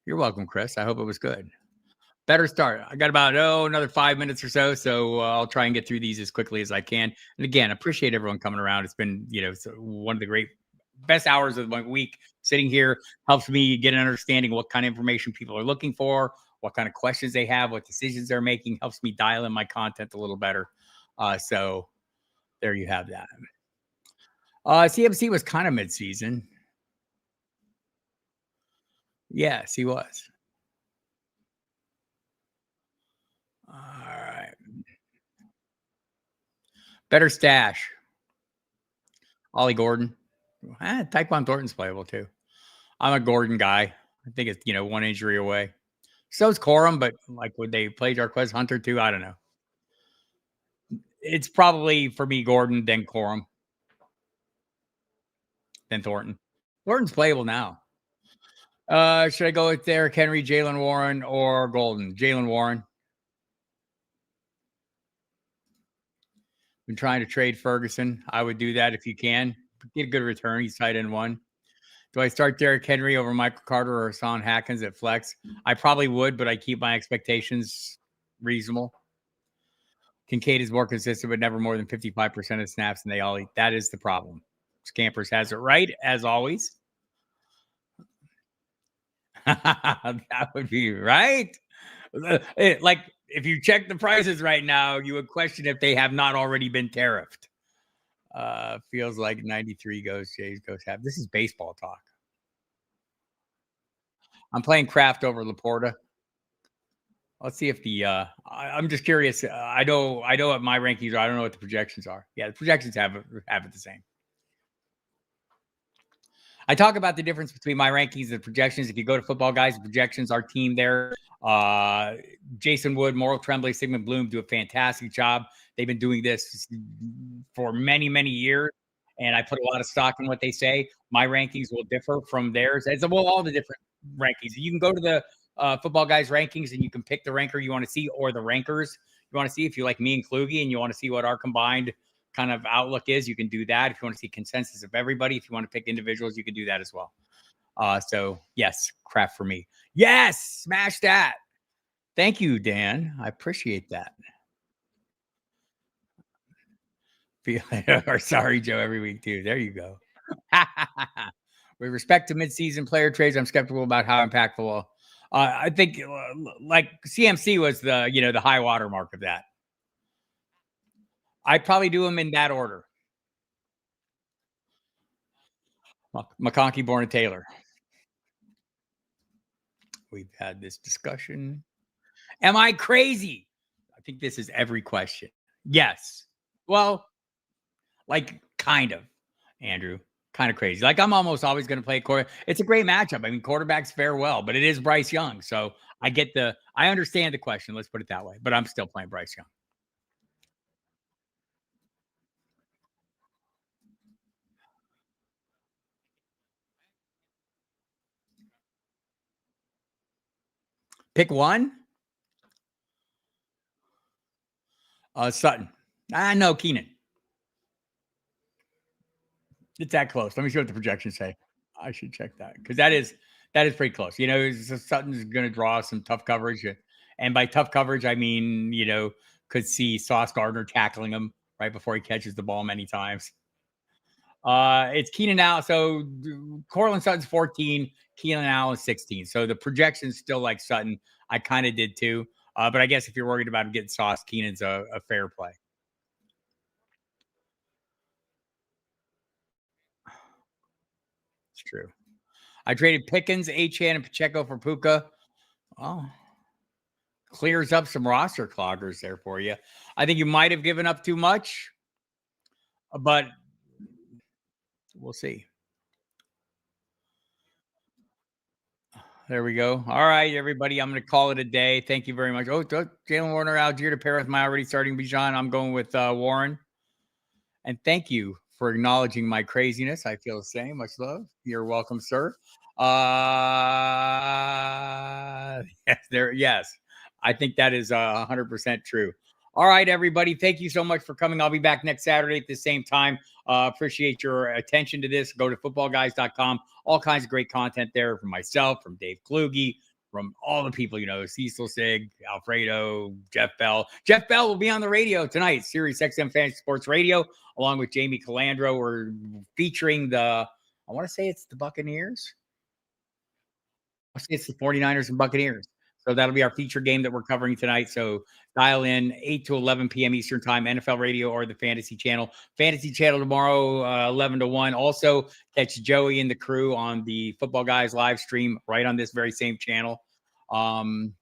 You're welcome, Chris. I hope it was good. Better start. I got about another 5 minutes or so I'll try and get through these as quickly as I can. And again, appreciate everyone coming around. It's been one of the great best hours of my week. Sitting here helps me get an understanding what kind of information people are looking for, what kind of questions they have, what decisions they're making. Helps me dial in my content a little better. So there you have that. CMC was kind of mid-season. Yes, he was. All right. Better stash. Ollie Gordon. Tyquan Thornton's playable too. I'm a Gordon guy. I think it's one injury away. So's Corum, but like would they play Jarquez Hunter too? I don't know. It's probably for me Gordon, then Corum, then Thornton. Thornton's playable now. Should I go with Derrick Henry, Jalen Warren, or Golden? Jalen Warren. Been trying to trade Ferguson. I would do that if you can. Get a good return. He's tight end one. Do I start Derrick Henry over Michael Carter or Hassan Haskins at flex? I probably would, but I keep my expectations reasonable. Kincaid is more consistent, but never more than 55% of snaps, and they all eat. That is the problem. Scampers has it right, as always. That would be right. Like, if you check the prices right now, you would question if they have not already been tariffed. Feels like 93 goes, Jays goes half. This is baseball talk. I'm playing Kraft over Laporta. Let's see if I'm just curious. I know what my rankings are. I don't know what the projections are. Yeah, the projections have it the same. I talk about the difference between my rankings and projections. If you go to Football Guys, the projections, our team there, Jason Wood, Morrill Tremblay, Sigmund Bloom do a fantastic job. They've been doing this for many, many years, and I put a lot of stock in what they say. My rankings will differ from theirs, as well all the different rankings. You can go to the Football Guys rankings, and you can pick the ranker you want to see, or the rankers you want to see. If you like me and Kluge, and you want to see what our combined kind of outlook is, you can do that. If you want to see consensus of everybody, if you want to pick individuals, you can do that as well. So yes, Kraft for me. Yes, smash that. Thank you, Dan. I appreciate that. Or sorry, Joe, every week too. There you go. With respect to midseason player trades, I'm skeptical about how impactful. I think like CMC was the high water mark of that. I'd probably do them in that order. McConkey, Bourne, and Taylor. We've had this discussion. Am I crazy? I think this is every question. Yes. Well, like kind of, Andrew. Kind of crazy. Like I'm almost always going to play quarter. It's a great matchup. I mean, quarterbacks fare well, but it is Bryce Young. So I understand the question. Let's put it that way. But I'm still playing Bryce Young. Pick one. Sutton. No, Keenan. It's that close. Let me see what the projections say. I should check that because that is pretty close. Sutton's going to draw some tough coverage, and by tough coverage, I mean could see Sauce Gardner tackling him right before he catches the ball many times. It's Keenan Allen. So Cortland Sutton's 14, Keenan Allen 16. So the projection's still like Sutton. I kind of did too. But I guess if you're worried about him getting Sauce, Keenan's a fair play. It's true. I traded Pickens, Achane, and Pacheco for Puka. Oh, clears up some roster cloggers there for you. I think you might have given up too much, but we'll see. There we go. All right, everybody. I'm going to call it a day. Thank you very much. Oh, Jalen Warner, Algier to pair with my already starting Bijan. I'm going with Warren. And thank you for acknowledging my craziness. I feel the same. Much love. You're welcome, sir. Yes. I think that is 100% true. All right, everybody. Thank you so much for coming. I'll be back next Saturday at the same time. Appreciate your attention to this. Go to footballguys.com. All kinds of great content there from myself, from Dave Kluge, from all the people, Cecil Sig, Alfredo, Jeff Bell. Jeff Bell will be on the radio tonight, Sirius XM Fantasy Sports Radio, along with Jamie Calandro. We're featuring I want to say it's the Buccaneers. I say it's the 49ers and Buccaneers. So that'll be our feature game that we're covering tonight. So dial in 8 to 11 p.m. Eastern time, NFL Radio or the Fantasy Channel. Fantasy Channel tomorrow, 11 to 1. Also, catch Joey and the crew on the Football Guys live stream right on this very same channel. And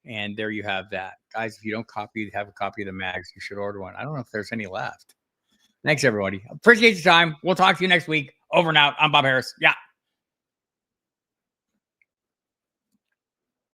there you have that. Guys, if you don't have a copy of the mags, you should order one. I don't know if there's any left. Thanks, everybody. Appreciate your time. We'll talk to you next week. Over and out. I'm Bob Harris. Yeah.